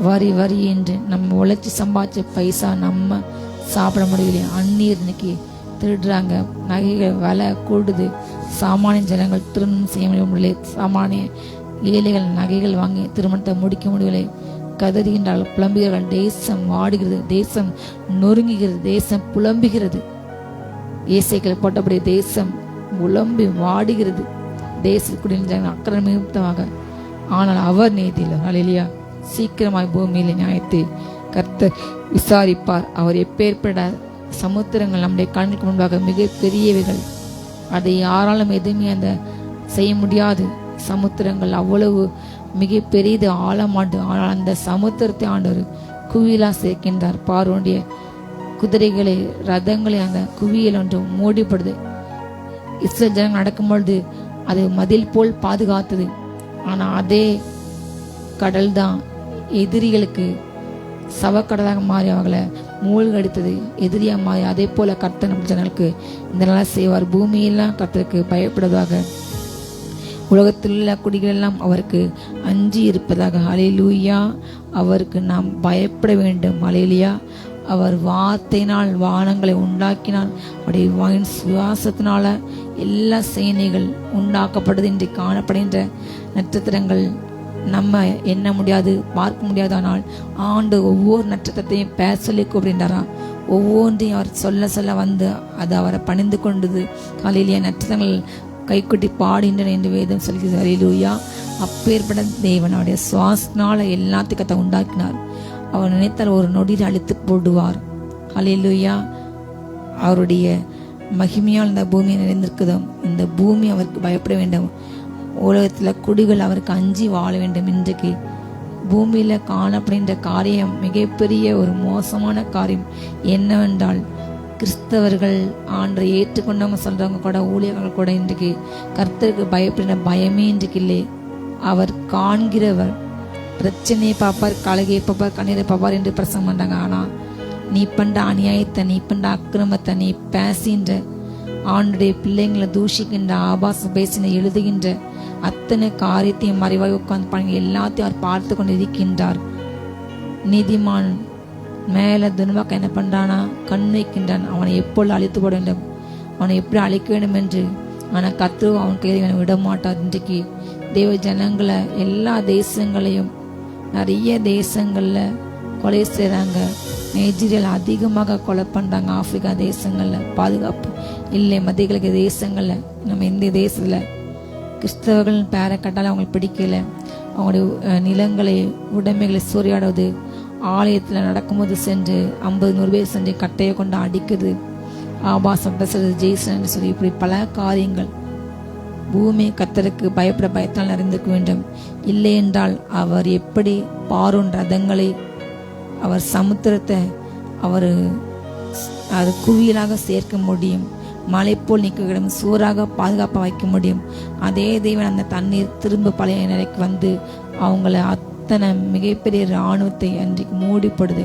S2: வரி வரி என்று நம்ம உழைச்சி சம்பாதிச்ச பைசா நம்ம சாப்பிட முடியலையே. அந்நீர் இன்னைக்கு திருடுறாங்க. நகைகள் விலை கூடுது. சாமானிய ஜனங்கள் திருமணம் செய்ய முடியவில்லை. சாமானிய ஏழைகள் நகைகள் வாங்கி திருமணத்தை முடிக்க முடியவில்லை. கதறுகின்றால் புலம்புகிறார்கள். தேசம் வாடுகிறது, தேசம் நொறுங்குகிறது, தேசம் புலம்புகிறது. ஏசைகள் போட்டபடி தேசம் புலம்பி வாடுகிறது. தேசக்குடிய அக்கிரமித்தமாக. ஆனால் அவர் நீதியில் ஹல்லேலூயா சீக்கிரமாய் பூமியில் நியாயத்தை கர்த்தர் விசாரிப்பார். அவர் எப்பேற்பட்ட சமுத்திரங்கள் நம்முடைய கண்ணுக்கு முன்பாக மிக பெரியவைகள், அதை யாராலும் எதுவுமே அந்த செய்ய முடியாது. சமுத்திரங்கள் அவ்வளவு மிக பெரியது, ஆழமாண்டு. ஆனால் அந்த சமுத்திரத்தை ஆண்டவர் குவியலா சேர்க்கின்றார். பார்வோனுடைய குதிரைகளை, ரதங்களை அந்த குவியல் ஒன்று மூடிப்படுது. இஸ்ரேல் ஜனங்கள் நடக்கும்பொழுது அது மதில் போல் பாதுகாத்தது. ஆனால் அதே கடல் தான் எதிரிகளுக்கு சவக்கடலாக மாறி அவங்களை மூழ்கடித்தது, எதிரியாக மாறி. அதே போல கர்த்தர் ஜனங்களுக்கு இந்த நல்லா செய்வார். பூமியெல்லாம் கர்த்தருக்கு பயப்படுவதாக. உலகத்தில் உள்ள குடிகள் எல்லாம் அவருக்கு அஞ்சி இருப்பதாக. ஹல்லேலூயா. அவருக்கு நாம் பயப்பட வேண்டும். ஹல்லேலூயா. அவர் வார்த்தையினால் வானங்களை உண்டாக்கினார். அவருடைய வாயின் சுவாசத்தினால எல்லா சேனைகள் உண்டாக்கப்படுது. இன்று காணப்படுகின்ற நட்சத்திரங்கள் நம்ம எண்ண முடியாது, பார்க்க முடியாது. ஆனால் ஆண்டு ஒவ்வொரு நட்சத்திரத்தையும் பேச சொல்லி கூப்பிடுறாராம். ஒவ்வொன்றையும் அவர் சொல்ல சொல்ல வந்து அது அவரை பணிந்து கொண்டது. ஹல்லேலூயா. நட்சத்திரங்கள் கைக்குட்டி பாடுகின்றன என்று வேதம் சொல்கிறது. ஹல்லேலூயா. அப்பேற்பட்ட தேவன் அவருடைய சுவாசத்தினால எல்லாத்தையும் கத்த உண்டாக்கினார். அவர் நினைத்தால் ஒரு நொடியில் அழித்து போடுவார். ஹல்லேலூயா. அவருடைய மகிமையால் இந்த பூமியை நிறைந்திருக்குதும். இந்த பூமி அவருக்கு பயப்பட வேண்டும். உலகத்தில் குடிகள் அவருக்கு அஞ்சி வாழ வேண்டும். இன்றைக்கு பூமியில காணப்படுகின்ற காரியம் மிகப்பெரிய ஒரு மோசமான காரியம் என்னவென்றால், கிறிஸ்தவர்கள் ஆண்டை ஏற்றுக்கொண்டவங்க சொல்றவங்க கூட, ஊழியர்கள் கூட இன்றைக்கு கர்த்தருக்கு பயப்படுகிற பயமே இன்றைக்கு இல்லை. அவர் காண்கிறவர். பிரச்சனையை பார்ப்பார், கலகையை பார்ப்பார், கண்ணீரை பார்ப்பார் என்று பிரசங்கம் பண்றாங்க. ஆனா நீ பண்ற அநியாயத்தை, நீ பண்ற அக்கிரமத்தை, நீ பேசுகின்ற ஆண்டுடைய பிள்ளைங்களை தூஷிக்கின்ற, ஆபாசம் பேசின, எழுதுகின்ற அத்தனை காரியத்தையும் மறைவாய் உட்கார்ந்து பாருங்க. எல்லாத்தையும் அவர் பார்த்து கொண்டு இருக்கின்றார். நீதிமான் மேல துன்பாக்க என்ன பண்றானா? கண் வைக்கின்றான். அவனை எப்பொழுது அழித்து போட வேண்டும், அவனை எப்படி அழிக்க வேண்டும் என்று. ஆனா கர்த்தர் அவன் கையை விட மாட்டார். இன்றைக்கு தேவ ஜனங்களை எல்லா தேசங்களையும், நிறைய தேசங்கள்ல கொலை செய்றாங்க. நைஜீரியாவில் அதிகமாக கொலை பண்றாங்க. ஆப்பிரிக்கா தேசங்கள்ல பாதுகாப்பு இல்லை. மத்திய கிழக்கு தேசங்கள்ல, நம்ம இந்திய தேசத்துல கிறிஸ்தவர்கள் பேரை கட்டாலும் அவங்களுக்கு பிடிக்கல. அவங்களுடைய நிலங்களை, உடைமைகளை சூறையாடுவது, ஆலயத்தில் நடக்கும்போது சென்று 50-100 பேர் சென்று கட்டையை கொண்டு அடிக்குது, ஆபாசம் பேசுறது, ஜெய்சன் சொல்லி இப்படி பல காரியங்கள். பூமி கர்த்தருக்கு பயப்பட பயத்தால் அறிந்திருக்க வேண்டும். இல்லை என்றால் அவர் எப்படி பார்வோன் ரதங்களை, அவர் சமுத்திரத்தை அவர் அது குவியலாக சேர்க்க முடியும், மலை போல் நீக்கிவிடும், சூறாக பாதுகாப்பாக வைக்க முடியும். அதே தெய்வன் அந்த தண்ணீர் திரும்ப பழைய நிலைக்கு வந்து அவங்கள அத்தனை மிகப்பெரிய இராணுவத்தை அன்றைக்கு மூடிப்படுது.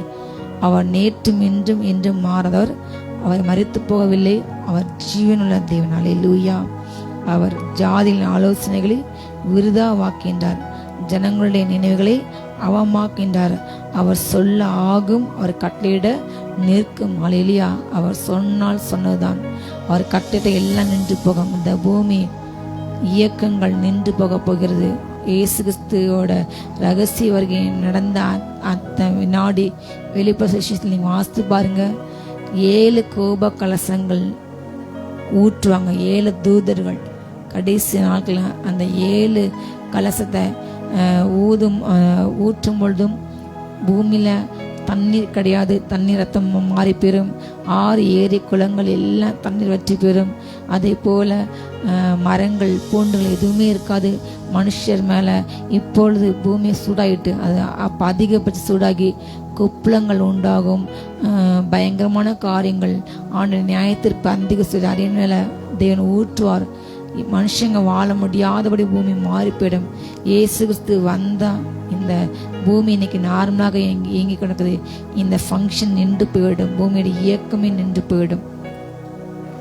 S2: அவர் நேற்றும் இன்றும் என்றும் மாறாதவர். அவர் மரித்து போகவில்லை. அவர் ஜீவனுள்ள தேவன். ஹல்லேலூயா. அவர் ஜாதியின் ஆலோசனைகளை விருதா வாக்கின்றார். ஜனங்களுடைய நினைவுகளை அவமாக்கின்றார். அவர் சொல்ல ஆகும், அவர் கட்டளையிட நிற்கும். ஹல்லேலூயா. அவர் சொன்னால் சொன்னதுதான். அவர் கட்டளை எல்லாம் நின்று போகும். இந்த பூமி இயக்கங்கள் நின்று போக போகிறது. இயேசு கிறிஸ்துவோட ரகசிய வருகை நடந்த அந்த வினாடி வெளிப்படையில் நீங்க வாசித்து பாருங்க. 7 கோப கலசங்கள் ஊற்றுவாங்க. 7 தூதர்கள் கடைசி நாட்கள் அந்த 7 கலசத்தை ஊற்றும் பொழுதும் பூமியில தண்ணீர் கிடையாது. தண்ணீர் ரத்தம் மாறி பெறும். 6 ஏரி குளங்கள் எல்லாம் தண்ணீர் வற்றி பெறும். அதே போல மரங்கள், பூண்டுகள் எதுவுமே இருக்காது. மனுஷர் மேல இப்பொழுது பூமி சூடாயிட்டு, அது அப்போ அதிகபட்ச சூடாகி குப்பளங்கள் உண்டாகும். பயங்கரமான காரியங்கள். ஆண்டு நியாயத்திற்கு அதிக சூடு அரியன் மேல தேவன் ஊற்றுவார். மனுஷங்க வாழ முடியாதபடி பூமி மாறி போயிடும். இயேசு கிறிஸ்து வந்தா இந்த பூமி இன்னைக்கு நார்மலாக இயங்கி கிடக்குது. இந்த ஃபங்க்ஷன் நின்று போயிடும். பூமியோட இயக்கமே நின்று போயிடும்.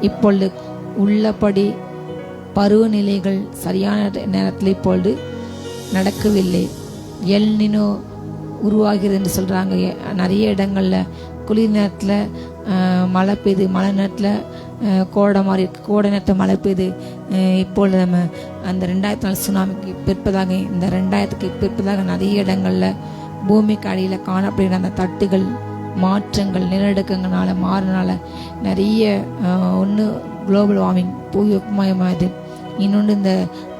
S2: இப்பொழுது உள்ளபடி பருவநிலைகள் சரியான நேரத்தில் இப்பொழுது நடக்கவில்லை. எல் நினோ உருவாகிறது என்று சொல்றாங்க. நிறைய இடங்கள்ல குளிர் நேரத்தில் மழை பெய்யுது, மழை நேரத்தில் கோடை மாதிரி இருக்கு, கோடை நேரத்தில் மழை பெய்யுது. இப்பொழுது நம்ம அந்த 2004 சுனாமிக்கு பிற்பதாக, இந்த 2000க்கு பிற்பதாக நிறைய இடங்கள்ல பூமிக்கு அடியில் காணப்படுகிற அந்த தட்டுகள் மாற்றங்கள், நிலநடுக்கங்களால மாறினால நிறைய ஒன்று குளோபல் வார்மிங், புவி வெப்பமயமாகுது. இன்னொன்று இந்த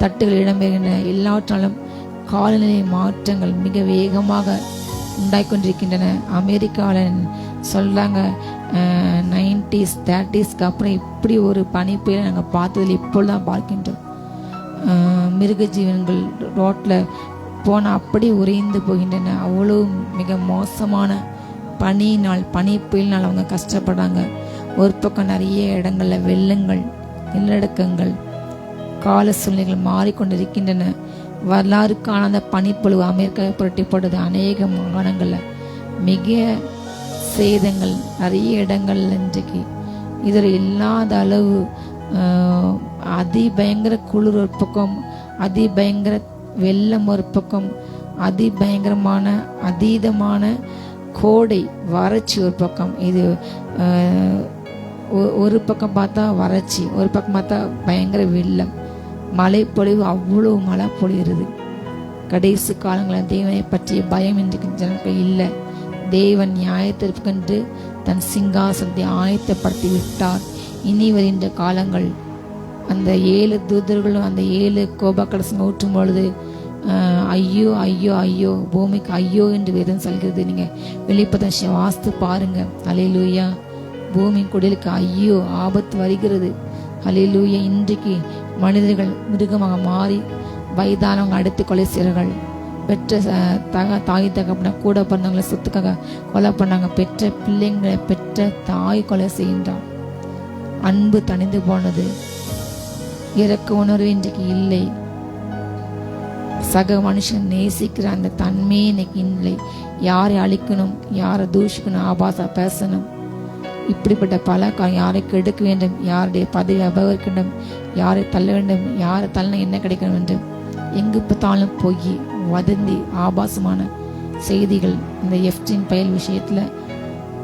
S2: தட்டுகள் இடம்பெறுகின்ற எல்லாவற்றாலும் காலநிலை மாற்றங்கள் மிக வேகமாக உண்டாய்கொண்டிருக்கின்றன. அமெரிக்காவில் சொல்றாங்க 90s 30ஸ்க்கு அப்புறம் இப்படி ஒரு பனிப்புயலை நாங்கள் பார்த்ததில் இப்பொழுதுதான் பார்க்கின்றோம். மிருக ஜீவன்கள் ரோட்டில் போனால் அப்படி உறைந்து போகின்றன. அவ்வளோ மிக மோசமான பனியினால், பனி புயலினால் அவங்க கஷ்டப்படுறாங்க. ஒரு பக்கம் நிறைய இடங்கள்ல வெள்ளங்கள், நிலநடுக்கங்கள், கால சூழ்நிலைகள் மாறிக்கொண்டிருக்கின்றன. வரலாறு காணாத பனிப்பொழிவு அமெரிக்காவை புரட்டி போட்டது. அநேக மாகாணங்கள்ல மிக சேதங்கள் நிறைய இடங்கள்ல இன்றைக்கு. இதில் இல்லாத அளவு அதிபயங்கர குளிர் ஒரு பக்கம், அதிபயங்கர வெள்ளம் ஒரு பக்கம், அதிபயங்கரமான அதீதமான கோடை வறட்சி ஒரு பக்கம். இது ஒரு பக்கம் பார்த்தா வறட்சி, ஒரு பக்கம் பார்த்தா பயங்கர வெள்ளம், மழை பொழிவு, அவ்வளோ மழை பொழிகிறது. கடைசி காலங்களில் தேவனை பற்றிய பயம் இன்றைக்கு ஜனங்கள் இல்லை. தேவன் நியாயத்திற்கென்று தன் சிங்காசனத்தை ஆயத்தப்படுத்தி விட்டார். இனி வருகின்ற காலங்கள் அந்த 7 தூதர்களும் அந்த 7 கோபக்கலசம் ஊற்றும் பொழுது ஐயோ ஐயோ ஐயோ, பூமிக்கு ஐயோ என்று வேதம் சொல்கிறது. நீங்கள் வெளிப்பதம் வாஸ்து பாருங்க. அல்லேலூயா. பூமி குடிலுக்கு ஐயோ ஆபத்து வருகிறது. அல்லேலூயா. இன்றைக்கு மனிதர்கள் மிருகமாக மாறி வயதானவங்க அடுத்து கொலை செய்கிறார்கள். பெற்ற தாய் தகப்பன கூட பிறந்தவங்களை சொத்துக்காக கொலை பண்ணாங்க. பெற்ற பிள்ளைங்களை பெற்ற தாய் கொலை செய்கின்றான். அன்பு தணிந்து போனது. இறக்க உணர்வு இன்றைக்கு இல்லை. சக மனுஷன் நேசிக்கிற அந்த தன்மையே இன்னைக்கு இல்லை. யாரை அழிக்கணும், யாரை தூஷிக்கணும், ஆபாசா பேசணும், இப்படிப்பட்ட பல யாரை கெடுக்க வேண்டும், யாருடைய பதவி அபகரிக்க வேண்டும், யாரை தள்ள வேண்டும், யாரை தள்ள என்ன கிடைக்கணும் என்று எங்கு பார்த்தாலும் பொய், வதந்தி, ஆபாசமான செய்திகள். இந்த எஃப்டின் பயல் விஷயத்தில்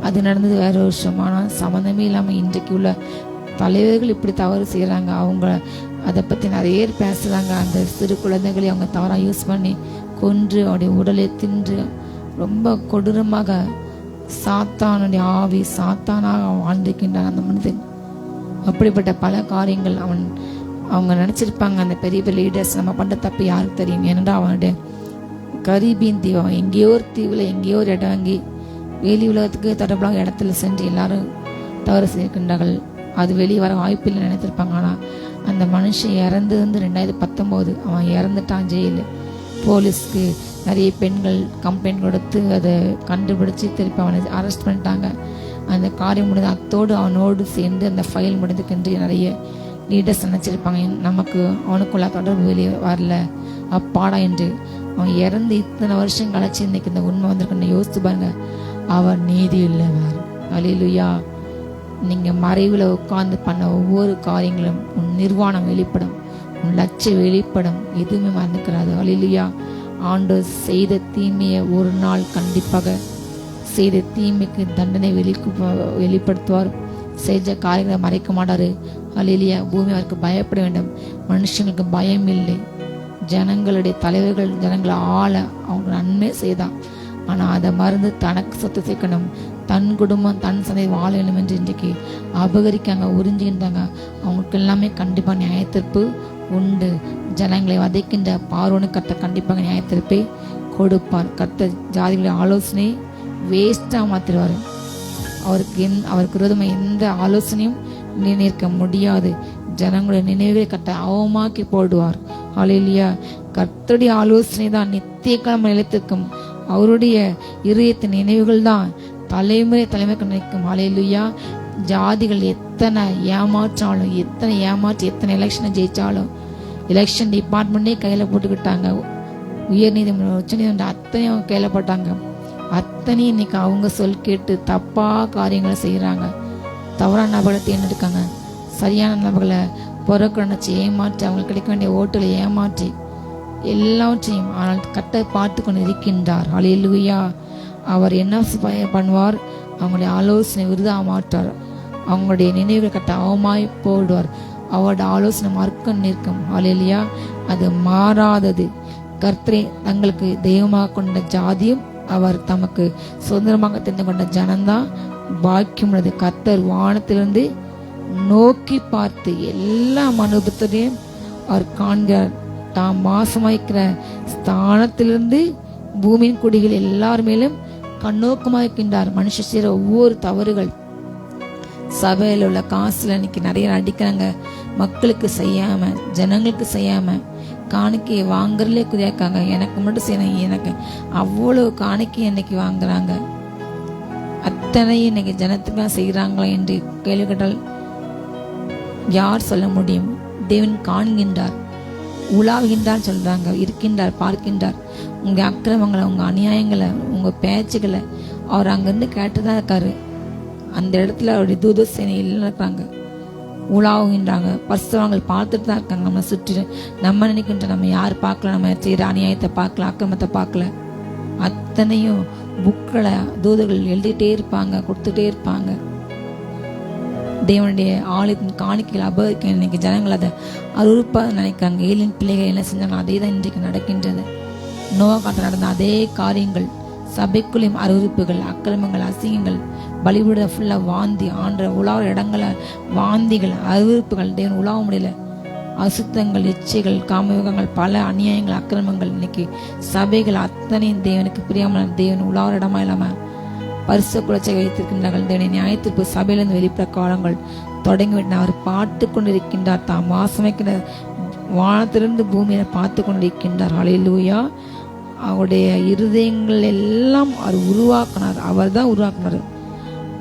S2: அது நடந்தது வேற ஒரு வருஷம். ஆனால் சம்மந்தமே இல்லாமல் இன்றைக்கு உள்ள தலைவர்கள் இப்படி தவறு செய்கிறாங்க. அவங்க அதை பற்றி நிறைய பேசுகிறாங்க. அந்த சிறு குழந்தைகளை அவங்க தவறாக யூஸ் பண்ணி கொன்று அவருடைய உடலை தின்று ரொம்ப கொடூரமாக சாத்தானுடைய ஆவி சாத்தானாக வாழ்ந்திருக்கின்றான் அந்த மனிதன். அப்படிப்பட்ட பல காரியங்கள் அவங்க நினச்சிருப்பாங்க. அந்த பெரிய பெரிய லீடர்ஸ் நம்ம பண்ணுற தப்பு யாருக்கு தெரியும்? ஏன்னா அவனுடைய கரீபியன் தீவு, அவன் எங்கேயோ ஒரு தீவில் எங்கேயோ ஒரு இடம் வாங்கி வெளி உலகத்துக்கு தொடர்பாக இடத்துல சென்று எல்லாரும் தவறு செய்கின்றார்கள். அது வெளியே வர வாய்ப்பில்லை நினைத்திருப்பாங்க. ஆனால் அந்த மனுஷன் இறந்து 2019 அவன் இறந்துட்டான். ஜெயிலு போலீஸ்க்கு நிறைய பெண்கள் கம்ப்ளைண்ட் கொடுத்து அதை கண்டுபிடிச்சி திருப்பி அவனை அரெஸ்ட் பண்ணிட்டாங்க. அந்த காரியம் முடிந்து அத்தோடு அவனோடு சேர்ந்து அந்த ஃபைல் முடிந்துக்கென்று நிறைய லீடர்ஸ் நினச்சிருப்பாங்க நமக்கு அவனுக்குள்ள தொடர்பு வெளியே வரல அப்பாடா என்று. அவன் இறந்து இத்தனை வருஷம் கழிச்சு இன்னைக்கு இந்த உண்மை வந்திருக்குன்னு யோசித்து பாருங்க. அவர் நீதி இல்லைவார். அல்லேலூயா. நீங்கள் மறைவில் உட்கார்ந்து பண்ண ஒவ்வொரு காரியங்களும் உன் நிர்வாணம் வெளிப்படும், உன் லட்சியம் வெளிப்படும், எதுவுமே மறந்துக்கிறாது. அல்லேலூயா. ஆண்டவர் செய்த தீமையை ஒரு நாள் கண்டிப்பாக செய்த தீமைக்கு தண்டனை வெளிப்படுத்துவார். செஞ்ச காரியங்களை மறைக்க மாட்டாரு. அல்லேலூயா. பூமி அவருக்கு பயப்பட வேண்டும். மனுஷங்களுக்கு பயம் இல்லை. ஜனங்களுடைய தலைவர்கள் ஜனங்களை ஆள அவங்க நன்மை செய்தான். ஆனால் அதை மறந்து தனக்கு சொத்து சேர்க்கணும், தன் குடும்பம் தன் சந்தை வாழ வேண்டும் என்று இன்றைக்கு அபகரிக்காங்க, உறிஞ்சுகின்றாங்க. அவங்களுக்கு எல்லாமே கண்டிப்பாக நியாயத்தீர்ப்பு உண்டு. ஜனங்களை வதைக்கின்ற பார்வோனுக்கு கர்த்தர் கண்டிப்பாக நியாயத்தீர்ப்பை கொடுப்பார். கர்த்தர் ஜாதிகளுடைய ஆலோசனை வேஸ்டாக மாற்றிடுவார். அவருக்கு விரோதமாக எந்த ஆலோசனையும் நினைக்க முடியாது. ஜனங்களுடைய நினைவுகளை கர்த்தர் அவமாக்கி போடுவார். அல்லேலூயா. கர்த்தருடைய ஆலோசனை தான் நித்திய காலம் நிலைத்திருக்கும். அவருடைய இதயத்தின் நினைவுகள் தான் தலைமுறைக்கு நினைக்கும். அல்லேலூயா. ஜாதிகள் எத்தனை ஏமாற்றாலும், எத்தனை எத்தனை எலெக்ஷனை ஜெயிச்சாலும், எலெக்ஷன் டிபார்ட்மெண்ட்டே கையில் போட்டுக்கிட்டாங்க. உயர்நீதிமன்றம் உச்சநீதிமன்றம் அத்தனையும் அவங்க கையில் போட்டாங்க. அத்தனையும் இன்னைக்கு அவங்க சொல் கேட்டு தப்பாக காரியங்களை செய்கிறாங்க. தவறான நபர்களை தேர்ந்தெடுக்காங்க. சரியான நபர்களை பொறுக்க நினச்சி ஏமாற்றி அவங்களுக்கு கிடைக்க வேண்டிய ஓட்டுகளை ஏமாற்றி எல்லாவற்றையும் ஆனால் கட்ட பார்த்து கொண்டு இருக்கின்றார். அல்லேலூயா. அவர் என்ன பண்ணுவார்? அவங்களுடைய ஆலோசனை விருதாக மாற்றார். அவங்களுடைய நினைவுகள் கட்ட அவமாய் போடுவார். அவருடைய ஆலோசனை மறுக்க நிற்கும். அல்லேலூயா. அது மாறாதது. கர்த்தரை தங்களுக்கு தெய்வமாக கொண்ட ஜாதியும் அவர் தமக்கு சுதந்திரமாக தெரிந்து கொண்ட ஜனந்தான் பாக்கியமுள்ளது. கர்த்தர் வானத்திலிருந்து நோக்கி பார்த்து எல்லா மனுபத்தையும் அவர் காண்கிறார். தாம் வாசமாய்க்கிற ஸ்தானத்திலிருந்து பூமியின் குடிகள் எல்லார் மேலும் கண்ணோக்கமாய்க்கின்றார். மனுஷ செய்கிற ஒவ்வொரு தவறுகள் சபையில் உள்ள காசுல இன்னைக்கு நிறைய அடிக்கிறாங்க. மக்களுக்கு செய்யாம ஜனங்களுக்கு செய்யாம காணிக்கையை வாங்குறதுலே குறியாக்காங்க. எனக்கு மட்டும் செய்யணும், எனக்கு அவ்வளவு காணிக்கை இன்னைக்கு வாங்குறாங்க. அத்தனை இன்னைக்கு ஜனத்துக்காக செய்கிறாங்களா என்று கேள்வி கேட்டால் யார் சொல்ல முடியும்? தேவன் காண்கின்றார், உலாவுகின்றார் சொல்றாங்க, இருக்கின்றார், பார்க்கின்றார். உங்க அக்கிரமங்களை, உங்க அநியாயங்களை, உங்க பேச்சுகளை அவர் அங்கிருந்து கேட்டுதான் இருக்காரு. அந்த இடத்துல அவருடைய தூத சேனை எல்லாம் இருக்காங்க. உலாவுகின்றாங்க. பரிசுத்தவான்கள் பார்த்துட்டு தான் இருக்காங்க நம்ம சுற்றி. நம்ம நினைக்கின்ற நம்ம யார் பார்க்கல, நம்ம செய்கிற அநியாயத்தை பார்க்கல, அக்கிரமத்தை பார்க்கல. அத்தனையும் புக்களை தூதர்கள் எழுதிட்டே இருப்பாங்க, கொடுத்துட்டே இருப்பாங்க. தேவனுடைய ஆலயத்தின் காணிக்கைகள் அபகரிக்க இன்னைக்கு ஜனங்கள் அதை அருவருப்பாக நினைக்கிறாங்க. ஏலின் பிள்ளைகள் என்ன செஞ்சாங்க, அதே தான் இன்றைக்கு நடக்கின்றது. நோவா காலத்தில் நடந்த அதே காரியங்கள், சபைக்குள்ளையும் அருவருப்புகள், அக்கிரமங்கள், அசிங்கங்கள், பலிபீட ஃபுல்லாக வாந்தி, ஆண்ட உலாவுற இடங்கள வாந்திகள், அருவருப்புகள், தேவன் உலாவ முடியல, அசுத்தங்கள், இச்சைகள், காமயோகங்கள், பல அநியாயங்கள், அக்கிரமங்கள். இன்னைக்கு சபைகள் அத்தனையும் தேவனுக்கு பிரியாமல் தேவன் உலாவுற இடமா இல்லாமல் பரிசு குலைச்சை வைத்திருக்கின்றார்கள். தேவனை நியாயத்திற்கு சபையிலிருந்து வெளிப்பட காலங்கள் தொடங்கிவிட்டு அவர் பார்த்து கொண்டிருக்கின்றார். தாம் வாசமைக்கிற வானத்திலிருந்து பூமியில பார்த்து கொண்டிருக்கின்றார். ஹல்லேலூயா. அவருடைய இருதயங்கள் எல்லாம் அவர் உருவாக்கினார். அவர் தான் உருவாக்கினார்.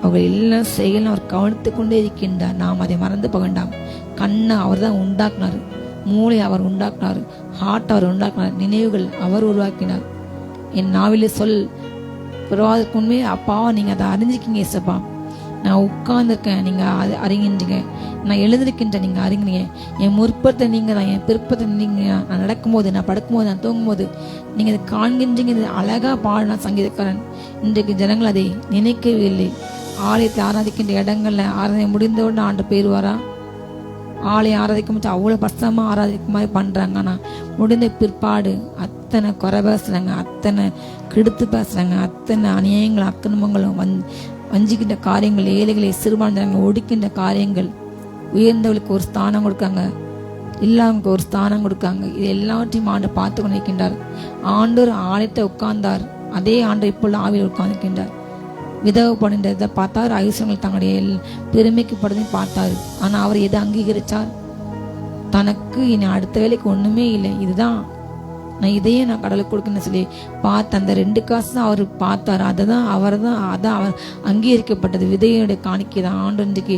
S2: அவர் எல்லாம் செயலும் அவர் கவனித்து கொண்டே இருக்கின்றார். நாம் அதை மறந்து போக வேண்டாம். கண்ணை அவர் தான் உண்டாக்கினார், மூளை அவர் உண்டாக்கினார், ஹார்ட் அவர் உண்டாக்கினார், நினைவுகள் அவர் உருவாக்கினார். என் நாவிலே சொல் பிறவாதற்கு உண்மை அப்பாவா நீங்கள் அதை அறிஞ்சிக்கிங்க ஏசப்பா. நான் உட்கார்ந்துருக்கேன், நீங்கள் அது அறிங்கின்றீங்க. நான் எழுந்திருக்கின்றேன், நீங்கள் அறிங்கினீங்க. என் முற்பத்தை நீங்கள் தான், என் பிற்பத்தை நீங்கள். நான் நடக்கும்போது, நான் படுக்கும்போது, நான் தூங்கும்போது நீங்கள் இதை காண்கின்றீங்க. இது அழகாக பாடினா சங்கீதக்காரன். இன்றைக்கு ஜனங்கள் அதை நினைக்கவே இல்லை. ஆலயத்தை ஆராதிக்கின்ற இடங்கள்ல ஆராதனை முடிந்தவுடனே ஆண்டு போயிடுவாரா? ஆலயம் ஆராதிக்க முடிச்சு அவ்வளோ பசமாக ஆராதிக்க மாதிரி பண்ணுறாங்க. ஆனால் முடிந்த பிற்பாடு அத்தனை குறை பேசுகிறாங்க, அத்தனை கெடுத்து பேசுகிறாங்க, அத்தனை அநியாயங்கள், அக்கிரமங்களும் வஞ்சிக்கின்ற காரியங்கள், ஏழைகளை சிறுபான்மையினர்கள் ஒடுக்கின்ற காரியங்கள், உயர்ந்தவர்களுக்கு ஒரு ஸ்தானம் கொடுக்காங்க, இல்லாதவங்களுக்கு ஒரு ஸ்தானம் கொடுக்காங்க. இது எல்லாவற்றையும் ஆண்டு பார்த்து கொண்டு இருக்கின்றார். ஆண்டவர் ஆலயத்தை உட்கார்ந்தார், அதே ஆண்டு இப்பொழுது ஆவியில் உட்கார்ந்திருக்கின்றார். விதவை பண்ணுறதை பார்த்தார், ஐஸ்வர்கள் தங்களுடைய பெருமைக்கு படுறதையும் பார்த்தாரு. ஆனால் அவர் எதை அங்கீகரித்தார்? தனக்கு இனி அடுத்த வேலைக்கு ஒன்றுமே இல்லை, இதுதான் நான் இதையே நான் கடலுக்கு கொடுக்கணும்னு சொல்லி பார்த்து அந்த 2 காசு தான் அவர் பார்த்தார். அதான் அவர் அங்கீகரிக்கப்பட்டது. விதையோடைய காணிக்கை தான். ஆண்டு இன்றைக்கு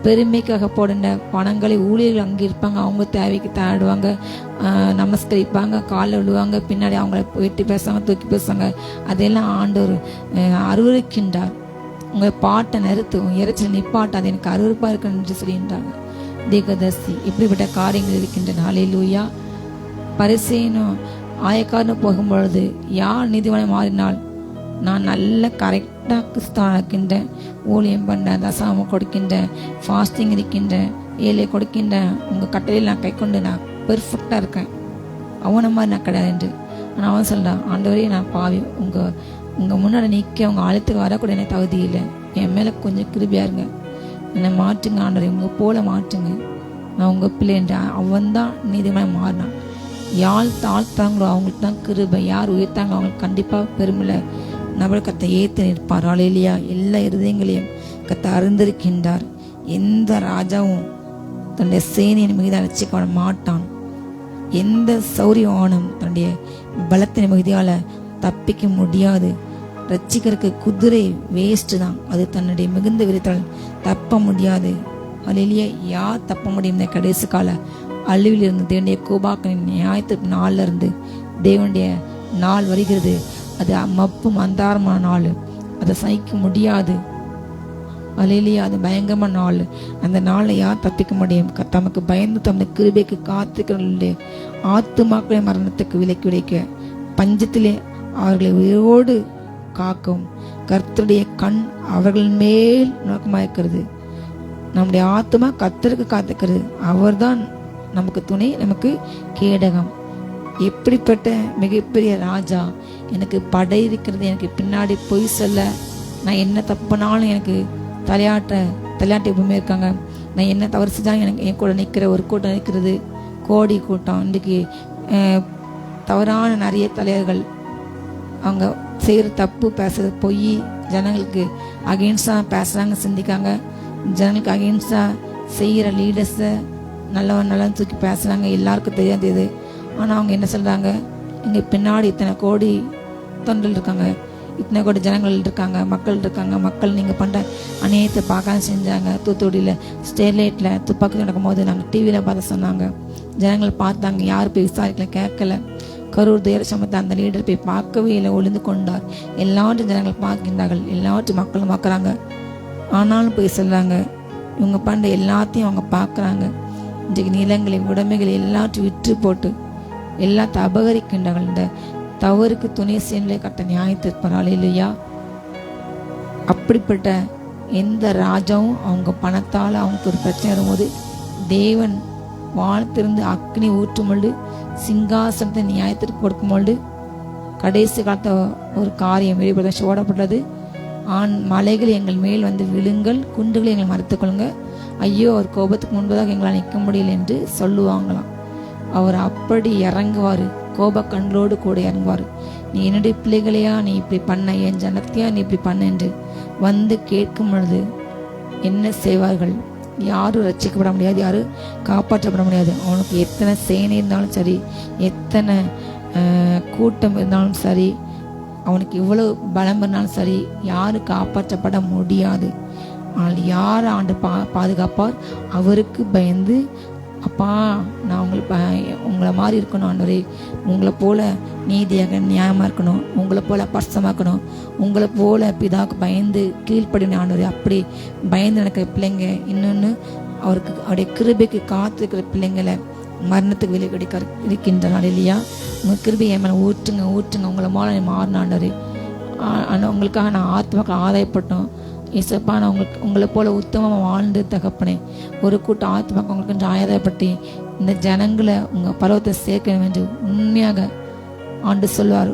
S2: பெருமைக்காக போடுற பணங்களை ஊழியர்கள் அங்கே இருப்பாங்க, அவங்க தேவைக்கு தேடுவாங்க, நமஸ்கரிப்பாங்க, காலில் விழுவாங்க, பின்னாடி அவங்கள வெட்டி பேசுவாங்க, தூக்கி பேசுவாங்க. அதெல்லாம் ஆண்டவர் அருவருக்கின்றார். உங்கள் பாட்டை நிறுத்தும், இறைச்சல் நிப்பாட்ட, அது எனக்கு அருவருப்பாக இருக்குன்னு என்று சொல்லின்றாங்க. தீர்க்கதரிசி இப்படிப்பட்ட காரியங்கள் இருக்கின்றன. ஹல்லேலூயா. பரிசேயனும் ஆயக்காரனும் போகும்பொழுது யார் நீதிவானை மாறினால், நான் நல்ல கரெக்டாக கிறிஸ்தவனாக இருக்கின்றேன், ஊழியம் பண்ணுறேன், தசாமம் கொடுக்கின்றேன், ஃபாஸ்டிங் இருக்கின்றேன், ஏழை கொடுக்கின்றேன், உங்கள் கட்டளையில் நான் கை கொண்டு நான் பெர்ஃபெக்டாக இருக்கேன், அவனை மாதிரி நான் கிடையாது என்று. ஆனால் அவன் சொல்கிறான், ஆண்டவரே நான் பாவி, உங்கள் முன்னாடி நிற்க உங்கள் ஆலயத்துக்கு வரக்கூட எனக்கு தகுதி இல்லை, என் மேலே கொஞ்சம் கிருபியாக இருங்க, என்னை மாற்றுங்க ஆண்டவரே, உங்கள் போல மாற்றுங்க, நான் உங்கள் பிள்ளை என்று. அவன் தான் நீதிமாய் மாறினான். யார் தாழ்த்தாங்களோ அவங்களுக்கு தான் கிருபை, யார் உயர்த்தாங்க அவங்களுக்கு கண்டிப்பாக பெருமில்லை நபர் கத்தை ஏற்று நிற்பார். ஹல்லேலூயா. எல்லா இருதயங்களையும் கத்தை அறிந்திருக்கின்றார். எந்த ராஜாவும் தன்னுடைய சேனையின் மீது அழைச்சிக்க மாட்டான். எந்த சௌரியவானும் தன்னுடைய பலத்தின் மிகுதியால் தப்பிக்க முடியாது. ரட்சிக்கிறதுக்கு குதிரை வேஸ்ட்டு தான், அது தன்னுடைய மிகுந்த விரித்தால் தப்ப முடியாது. ஹல்லேலூயா. யார் தப்ப முடியும்? கடைசி கால அழிவில் இருந்து தேவனுடைய கோபாக்கனின் நியாயத்திற்கு நாளில் இருந்து தேவனுடைய நாள் வருகிறது. அது மப்பும் அந்தாரமான நாள், அதை சகிக்க முடியாது. ஹல்லேலூயா. அது பயங்கரமான நாள். அந்த நாளில் யார் தப்பிக்க முடியும்? தமக்கு பயந்து தமது கிருபைக்கு காத்துக்களுடைய ஆத்துமாக்களை மரணத்துக்கு விலக்கி உடைக்க, பஞ்சத்திலே அவர்களை உயிரோடு காக்கும் கர்த்தருடைய கண் அவர்கள் மேல் நோக்கமாயிருக்கிறது. நம்முடைய ஆத்மா கர்த்தருக்கு காத்துக்கிறது. அவர்தான் நமக்கு துணை, நமக்கு கேடகம். எப்படிப்பட்ட மிகப்பெரிய ராஜா! எனக்கு படை இருக்கிறது, எனக்கு பின்னாடி பொய் சொல்ல, நான் என்ன தப்புனாலும் எனக்கு தலையாட்டி எப்பவுமே இருக்காங்க. நான் என்ன தவறு செஞ்சாலும் எனக்கு என் கூட நிற்கிற ஒரு கூட்டம் நிற்கிறது, கோடி கூட்டம். இன்றைக்கு தவறான நிறைய தலைவர்கள் அவங்க செய்கிற தப்பு, பேசுறது பொய், ஜனங்களுக்கு அகெயின்ஸ்டாக பேசுகிறாங்க, சிந்திக்காங்க. ஜனங்களுக்கு அகெயின்ஸ்டாக செய்கிற லீடர்ஸை நல்லவன் தூக்கி பேசுகிறாங்க. எல்லாருக்கும் தெரியாது இது. ஆனால் அவங்க என்ன சொல்கிறாங்க, இங்கே பின்னாடி இத்தனை கோடி தொண்டர்கள் இருக்காங்க, இத்தனை கோடி ஜனங்கள் இருக்காங்க, மக்கள் இருக்காங்க. மக்கள் நீங்கள் பண்ணுற அநியாயத்தை பார்க்க செஞ்சாங்க. தூத்துக்குடியில் ஸ்டெர்லைட்டில் துப்பாக்கி நடக்கும்போது நாங்கள் டிவியில் பார்த்து சொன்னாங்க. ஜனங்கள் பார்த்தாங்க, யார் போய் விசாரிக்கல, கேட்கல. கரூர் துயர சமத்தை அந்த லீடர் போய் பார்க்கவே இல்லை, ஒளிந்து கொண்டார். எல்லாவற்றும் ஜனங்கள் பார்க்கின்றார்கள், எல்லாவற்றும் மக்களும் பார்க்குறாங்க. ஆனாலும் போய் சொல்கிறாங்க, இவங்க பண்ணுற எல்லாத்தையும் அவங்க பார்க்குறாங்க. இன்றைக்கு நிலங்களை உடைமைகளை எல்லாத்தையும் விற்று போட்டு எல்லாத்தை அபகரிக்கின்றார்கள். இந்த தவறுக்கு துணை சேர்ந்த கட்ட நியாயத்திற்பார். இல்லையா? அப்படிப்பட்ட எந்த ராஜாவும் அவங்க பணத்தால் அவங்களுக்கு ஒரு பிரச்சனை வரும்போது தேவன் வானத்திலிருந்து அக்னி ஊற்றும்பொழுது சிங்காசனத்தை நியாயத்திற்கு கொடுக்கும்பொழுது கடைசி காலத்த ஒரு காரியம் வெளிப்பட சோடப்பட்டது. மலைகள் எங்கள் மேல் வந்து விழுங்கள், குண்டுகளை எங்களை மறைத்துக் கொள்ளுங்க, ஐயோ அவர் கோபத்துக்கு முன்பதாக எங்களால் நிற்க முடியல என்று சொல்லுவாங்களாம். அவர் அப்படி இறங்குவார், கோப கண்களோடு கூட இறங்குவார். நீ என்னுடைய பிள்ளைகளையா நீ இப்படி பண்ண, என் ஜனத்தையா நீ இப்படி பண்ண என்று வந்து கேட்கும் பொழுது என்ன செய்வார்கள்? யாரும் ரட்சிக்கப்பட முடியாது, யாரும் காப்பாற்றப்பட முடியாது. அவனுக்கு எத்தனை சேனை இருந்தாலும் சரி, எத்தனை கூட்டம் இருந்தாலும் சரி, அவனுக்கு இவ்வளவு பலம் இருந்தாலும் சரி, யாரும் காப்பாற்றப்பட முடியாது. ஆனால் யார் ஆண்டு பாதுகாப்பார்? அவருக்கு பயந்து, அப்பா நான் உங்களை மாதிரி இருக்கணும் ஆண்டவரே, உங்களை போல நீதியாக நியாயமாக இருக்கணும், உங்களை போல பரிசுத்தமாக இருக்கணும், உங்களை போல பிதாவுக்கு பயந்து கீழ்ப்படின ஆண்டவரே, அப்படி பயந்து நடக்கிற பிள்ளைங்க, இன்னொன்று அவருக்கு அவருடைய கிருபைக்கு காத்திருக்கிற பிள்ளைங்களை மரணத்துக்கு விலை கிடைக்க இருக்கின்ற நாள். இல்லையா? உங்கள் கிருபை என் மேலே ஊற்றுங்க ஊற்றுங்க, உங்களை மேலே மாறின ஆண்டவரே, ஆனால் உங்களுக்காக நான் ஆத்மாக்கள் ஆதாயப்பட்டோம். இசப்பா நான் உங்களை போல உத்தமமாக வாழ்ந்து தகப்பனே, ஒரு கூட்டம் ஆத்மாக்கள் உங்களுக்கு ஆதாயப்பட்டு இந்த ஜனங்களை உங்கள் பருவத்தை சேர்க்கணும் என்று உண்மையாக ஆண்டு சொல்வார்.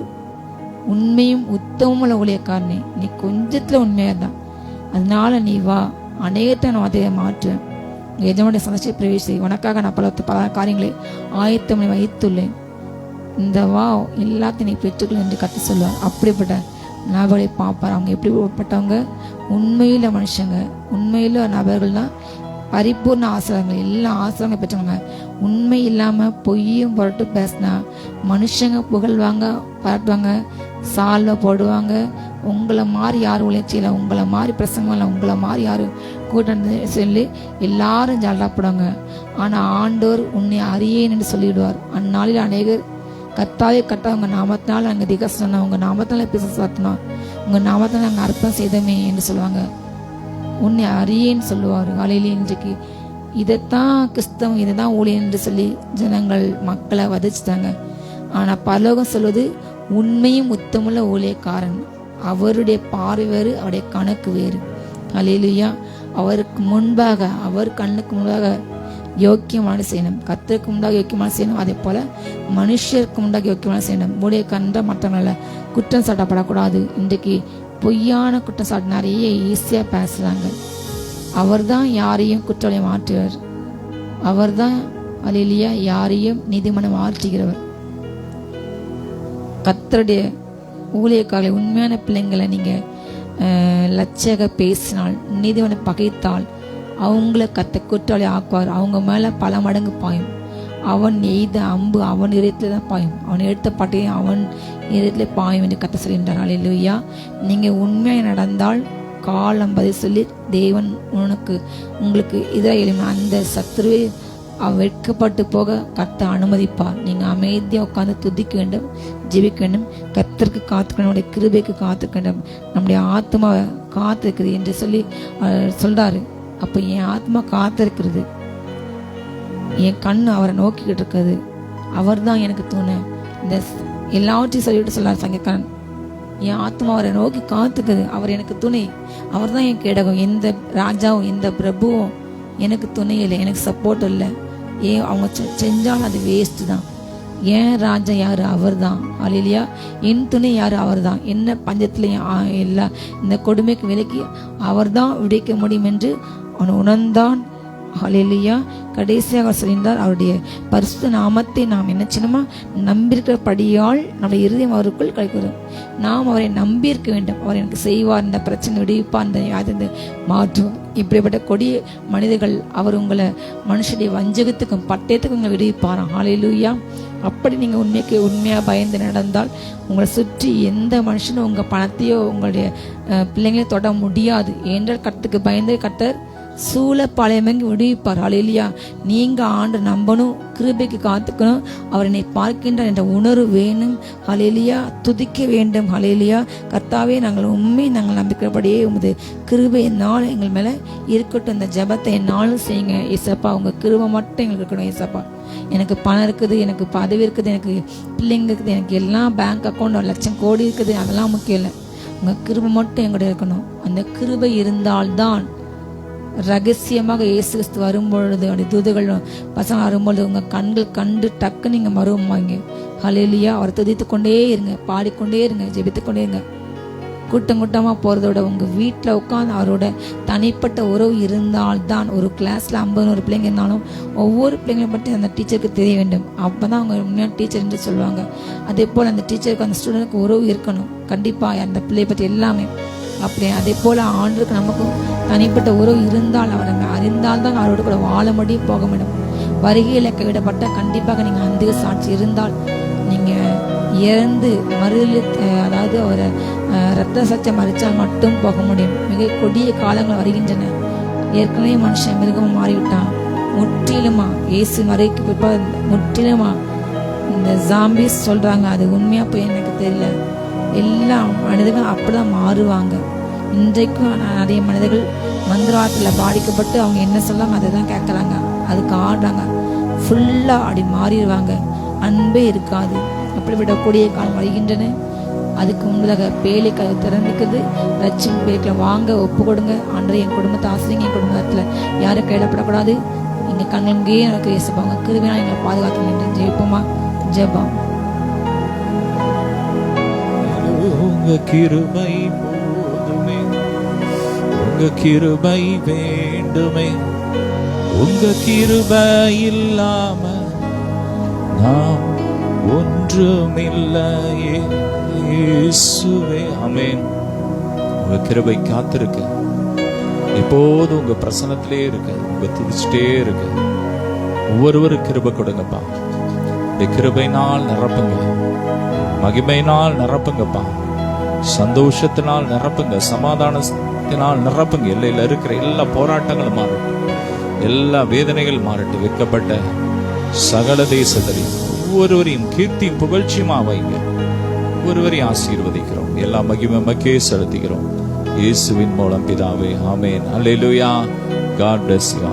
S2: உண்மையும் உத்தமமுள்ள ஊழியக்காரனே, நீ கொஞ்சத்தில் உண்மையாக தான், அதனால நீ வா, அநேகத்தை நான் அதை மாற்றுவேன், எஜமானுடைய சந்தோஷத்தை பிரவேசி, உனக்காக நான் பல காரியங்களை ஆயத்தம் வைத்துள்ளேன், இந்த வா எல்லாத்தையும் நீ பெற்றுக்கொள் என்று கற்று சொல்லுவார். அப்படிப்பட்ட நபர்களை பார்ப்பார். அவங்க எப்படிப்பட்டவங்க? உண்மையில மனுஷங்க, உண்மையில நபர்கள்னா பரிபூர்ண ஆசிரியர்கள், எல்லா ஆசிரியங்களும் பெற்றவங்க. உண்மை இல்லாமல் பொய்யும் பொருட்டு பேசினா மனுஷங்க புகழ்வாங்க, பாராட்டுவாங்க, சால்வை போடுவாங்க. உங்களை மாதிரி யாரும் உழைச்சியில, உங்களை மாதிரி பிரசங்கம் இல்லை, உங்களை மாதிரி யாரும் கூட்டம் சொல்லி எல்லாரும் ஜாலப்படுவாங்க. ஆனால் ஆண்டோர் உன்னை அறியேன் என்று சொல்லிவிடுவார். அந்நாளில் அநேகர் கத்தாவே கட்டா உங்கள் நாமத்தினால் நாங்கள் திகசனம், உங்கள் நாமத்தினால பிசாசாத்தினோம், உங்கள் நாமத்தினால் நாங்கள் அர்த்தம் செய்தோமே என்று சொல்லுவாங்க. உன்னை அறியேன்னு சொல்லுவார். காலையிலே இன்றைக்கு இதைத்தான் கிறிஸ்தவம், இதை தான் ஊழியர் என்று சொல்லி ஜனங்கள் மக்களை வதைச்சிட்டாங்க. ஆனால் பரலோகம் சொல்வது உண்மையும் உத்தமுள்ள ஊழியக்காரன், அவருடைய பார்வை வேறு, அவருடைய கணக்கு வேறு. அல்லேலூயா. அவருக்கு முன்பாக, அவர் கண்ணுக்கு முன்பாக யோக்கியமான செய்யணும், கர்த்தருக்கு முன்பாக யோக்கியமான செய்யணும், அதே போல மனுஷருக்கு முன்பாக யோக்கியமான செய்யணும். ஊழியக்காரன் மற்றவங்கள குற்றம் சாட்டப்படக்கூடாது. இன்றைக்கு பொய்யான குற்றம் சாட்டு நிறைய ஈஸியாக பேசுகிறாங்க. அவர் தான் யாரையும் குற்றவாளியை மாற்றுவார், அவர் தான் அல்லேலூயா யாரையும் நீதிமன்றம் மாற்றுகிறவர். கர்த்தருடைய ஊழியக்காரர்களை, உண்மையான பிள்ளைங்களை நீங்கள் லட்சியாக பேசினால், நீதிமன்றம் பகைத்தால் அவங்கள குற்றவாளி ஆக்குவார். அவங்க மேலே பல மடங்கு பாயும். அவன் எய்த அம்பு அவன் இதயத்தில் தான் பாயும், அவன் எடுத்த பட்டையும் அவன் இதயத்தில் பாயும் என்று கத்த சொல்கின்றார். அல்லேலூயா. நீங்கள் உண்மையாக நடந்தால் காலம் பதில் சொல்லி தேவன் உங்களுக்கு எதிராக அந்த சத்துருவை வெட்கப்பட்டு போக கத்த அனுமதிப்பார். நீங்கள் அமைதியாக உட்காந்து துதிக்க வேண்டும், ஜெபிக்க வேண்டும், கர்த்தருக்கு காத்துக்கணும், நம்முடைய கிருபைக்கு காத்துக்க வேண்டும், நம்முடைய ஆத்மாவை காத்திருக்குது என்று சொல்லி சொல்றாரு. அப்போ என் ஆத்மா காத்திருக்கிறது, என் கண் அவரை நோக்கிக்கிட்டு இருக்குது, அவர் தான் எனக்கு துணை. இந்த எல்லாவற்றையும் சொல்லிவிட்டு சொல்லார் சங்கக்காரன், என் ஆத்மா அவரை நோக்கி காத்துக்குது, அவர் எனக்கு துணை, அவர் தான் என் கேடகம். எந்த ராஜாவும் எந்த பிரபுவும் எனக்கு துணை இல்லை, எனக்கு சப்போர்ட் இல்லை. ஏன் அவங்க செஞ்சாலும் அது வேஸ்ட் தான். ஏன் ராஜா யாரு? அவர் தான். அல்லேலூயா. என் துணை யாரு? அவர் தான். என்ன பஞ்சத்திலையும் எல்லா இந்த கொடுமைக்கு விலக்கி அவர் தான் விடுவிக்க முடியும் என்று அவன் உணர்ந்தான். அல்லேலூயா. கடைசியாக சொல்கின்றார், அவருடைய பரிசுத்த நாமத்தை நாம் என்ன செய்யணுமா? நம்பியிருக்கிறபடியால் நம்முடைய இருதயம் அவருக்குள் கிடைக்கிறோம். நாம் அவரை நம்பியிருக்க வேண்டும். அவர் எனக்கு செய்வார், இந்த பிரச்சனை விடுவிப்பார், இந்த யாதை மாற்றுவார். இப்படிப்பட்ட கொடிய மனிதர்கள் அவர் உங்களை மனுஷனுடைய வஞ்சகத்துக்கும் பட்டயத்துக்கும் உங்களை விடுவிப்பாராம். அல்லேலூயா. அப்படி நீங்கள் உண்மையாக பயந்து நடந்தால் உங்களை சுற்றி எந்த மனுஷனும் உங்கள் பணத்தையோ உங்களுடைய பிள்ளைங்களையும் தொட முடியாது. ஏனென்றால் கர்த்தருக்கு பயந்து கர்த்தர் சூழப்பாளையமங்கி விடுவிப்பார். ஹல்லேலூயா. நீங்க ஆண்டு நம்பணும், கிருபைக்கு காத்துக்கணும், அவர் என்னை பார்க்கின்றார் என்ற உணர்வு வேணும். ஹல்லேலூயா. துதிக்க வேண்டும். ஹல்லேலூயா. கர்த்தாவே, நாங்கள் நம்பிக்கைப்படியே உமது கிருபை என்னால் எங்கள் மேல இருக்கட்டும். இந்த ஜெபத்தை என்னாலும் செய்யுங்க ஏசப்பா. உங்க கிருபை மட்டும் எங்களுக்கு இருக்கணும் ஏசப்பா. எனக்கு பணம் இருக்குது, எனக்கு பதவி இருக்குது, எனக்கு பிள்ளைங்க இருக்குது, எனக்கு எல்லாம் பேங்க் அக்கௌண்ட் 1 லட்சம் கோடி இருக்குது, அதெல்லாம் முக்கியம் இல்லை. உங்க கிருபை மட்டும் எங்கள்கிட்ட இருக்கணும். அந்த கிருபை இருந்தால்தான் ரகசியமாக இயேசு கிறிஸ்து வரும்பொழுது, அப்படி தூதுகள் பசங்க வரும்பொழுது உங்க கண்கள் கண்டு டக்கு நீங்க மறுவாங்க. ஹல்லேலூயா. அவர் துதித்து கொண்டே இருங்க, பாடிக்கொண்டே இருங்க, ஜெபித்துக்கொண்டே இருங்க. கூட்டமாக போகிறதோட உங்கள் வீட்டில் உட்காந்து அவரோட தனிப்பட்ட உறவு இருந்தால்தான். ஒரு கிளாஸில் 50-100 பிள்ளைங்க இருந்தாலும் ஒவ்வொரு பிள்ளைங்களை பற்றி அந்த டீச்சருக்கு தெரிய வேண்டும். அப்போ தான் அவங்க உண்மையான டீச்சர் என்று சொல்லுவாங்க. அதே போல் அந்த டீச்சருக்கு அந்த ஸ்டூடெண்ட்டுக்கு உறவு இருக்கணும் கண்டிப்பாக, அந்த பிள்ளையை பற்றி எல்லாமே. அப்படி அதே போல் ஆண்டுக்கு நமக்கும் தனிப்பட்ட உறவு இருந்தால், அவரை அறிந்தால்தான் அவரோட கூட வாழ முடியும், போக முடியும். வருகையில் கைவிடப்பட்டால் கண்டிப்பாக நீங்கள் அந்த சாட்சி இருந்தால் நீங்கள் இறந்து அதாவது அவரை ரத்த சச்சை மறிச்சால் மட்டும் போக முடியும். மிக கொடிய காலங்கள் வருகின்றன. ஏற்கனவே மனுஷன் மிருகமாக மாறிவிட்டான். முற்றிலுமா இயேசு மறைக்கு பிற்பாடு முற்றிலுமா இந்த ஜாம்பிஸ் சொல்றாங்க, அது உண்மையா போய் எனக்கு தெரியல. எல்லா மனிதர்களும் அப்படிதான் மாறுவாங்க. இன்றைக்கும் நிறைய மனிதர்கள் மந்திரவாதத்தில் பாதிக்கப்பட்டு அவங்க என்ன சொல்லாங்க அதை தான் கேட்குறாங்க, அதுக்கு ஆடுறாங்க. ஃபுல்லாக அப்படி மாறிடுவாங்க. அன்பே இருக்காது. அப்படிப்பட்ட கூடிய காலம் வருகின்றன. அதுக்கு முன்பதாக பேலை கதவு திறந்துக்குது. ரட்சிப்பு பேருக்குள்ள வாங்க, ஒப்பு கொடுங்க. அன்றைய என் குடும்பத்தை ஆசிரியங்க. என் குடும்பத்தில் யாரும் கைவிடப்படக்கூடாது. எங்கள் கண்ணுங்கே எனக்கு இயேசுப்பாங்க கிருபையால் எங்களை பாதுகாத்து நின்று ஜெயிப்போமா. ஜெபம்.
S1: உங்க கிருபை போதுமே, உங்க கிருபை வேண்டுமே, உங்க கிருபை இல்லாம நாம் ஒன்றுமில்லையே இயேசுவே. ஆமென். உங்க கிருபை காத்திருக்கு. எப்போதும் உங்க பிரசன்னத்திலே இருக்கு. உங்க துதிச்சுட்டே இருக்கு. ஒவ்வொருவரும் கிருபை கொடுங்கப்பா. இந்த கிருபையினால் நிரப்புங்க, மகிமையினால் நிரப்புங்கப்பா, சந்தோஷத்தினால் நிரப்புங்க, சமாதானத்தினால் நிரப்புங்க. எல்லையில இருக்கிற எல்லா போராட்டங்களும் மாறட்டும், எல்லா வேதனைகள் மாறட்டும். வைக்கப்பட்ட சகல தேசத்திலையும் ஒவ்வொருவரையும் கீர்த்தியும் புகழ்ச்சியுமா வைங்க. ஒவ்வொருவரையும் ஆசீர்வதிக்கிறோம். எல்லா மகிமை மக்கே செலுத்துகிறோம் இயேசுவின் மூலம் பிதாவே. ஆமென். அல்லேலூயா. God bless you.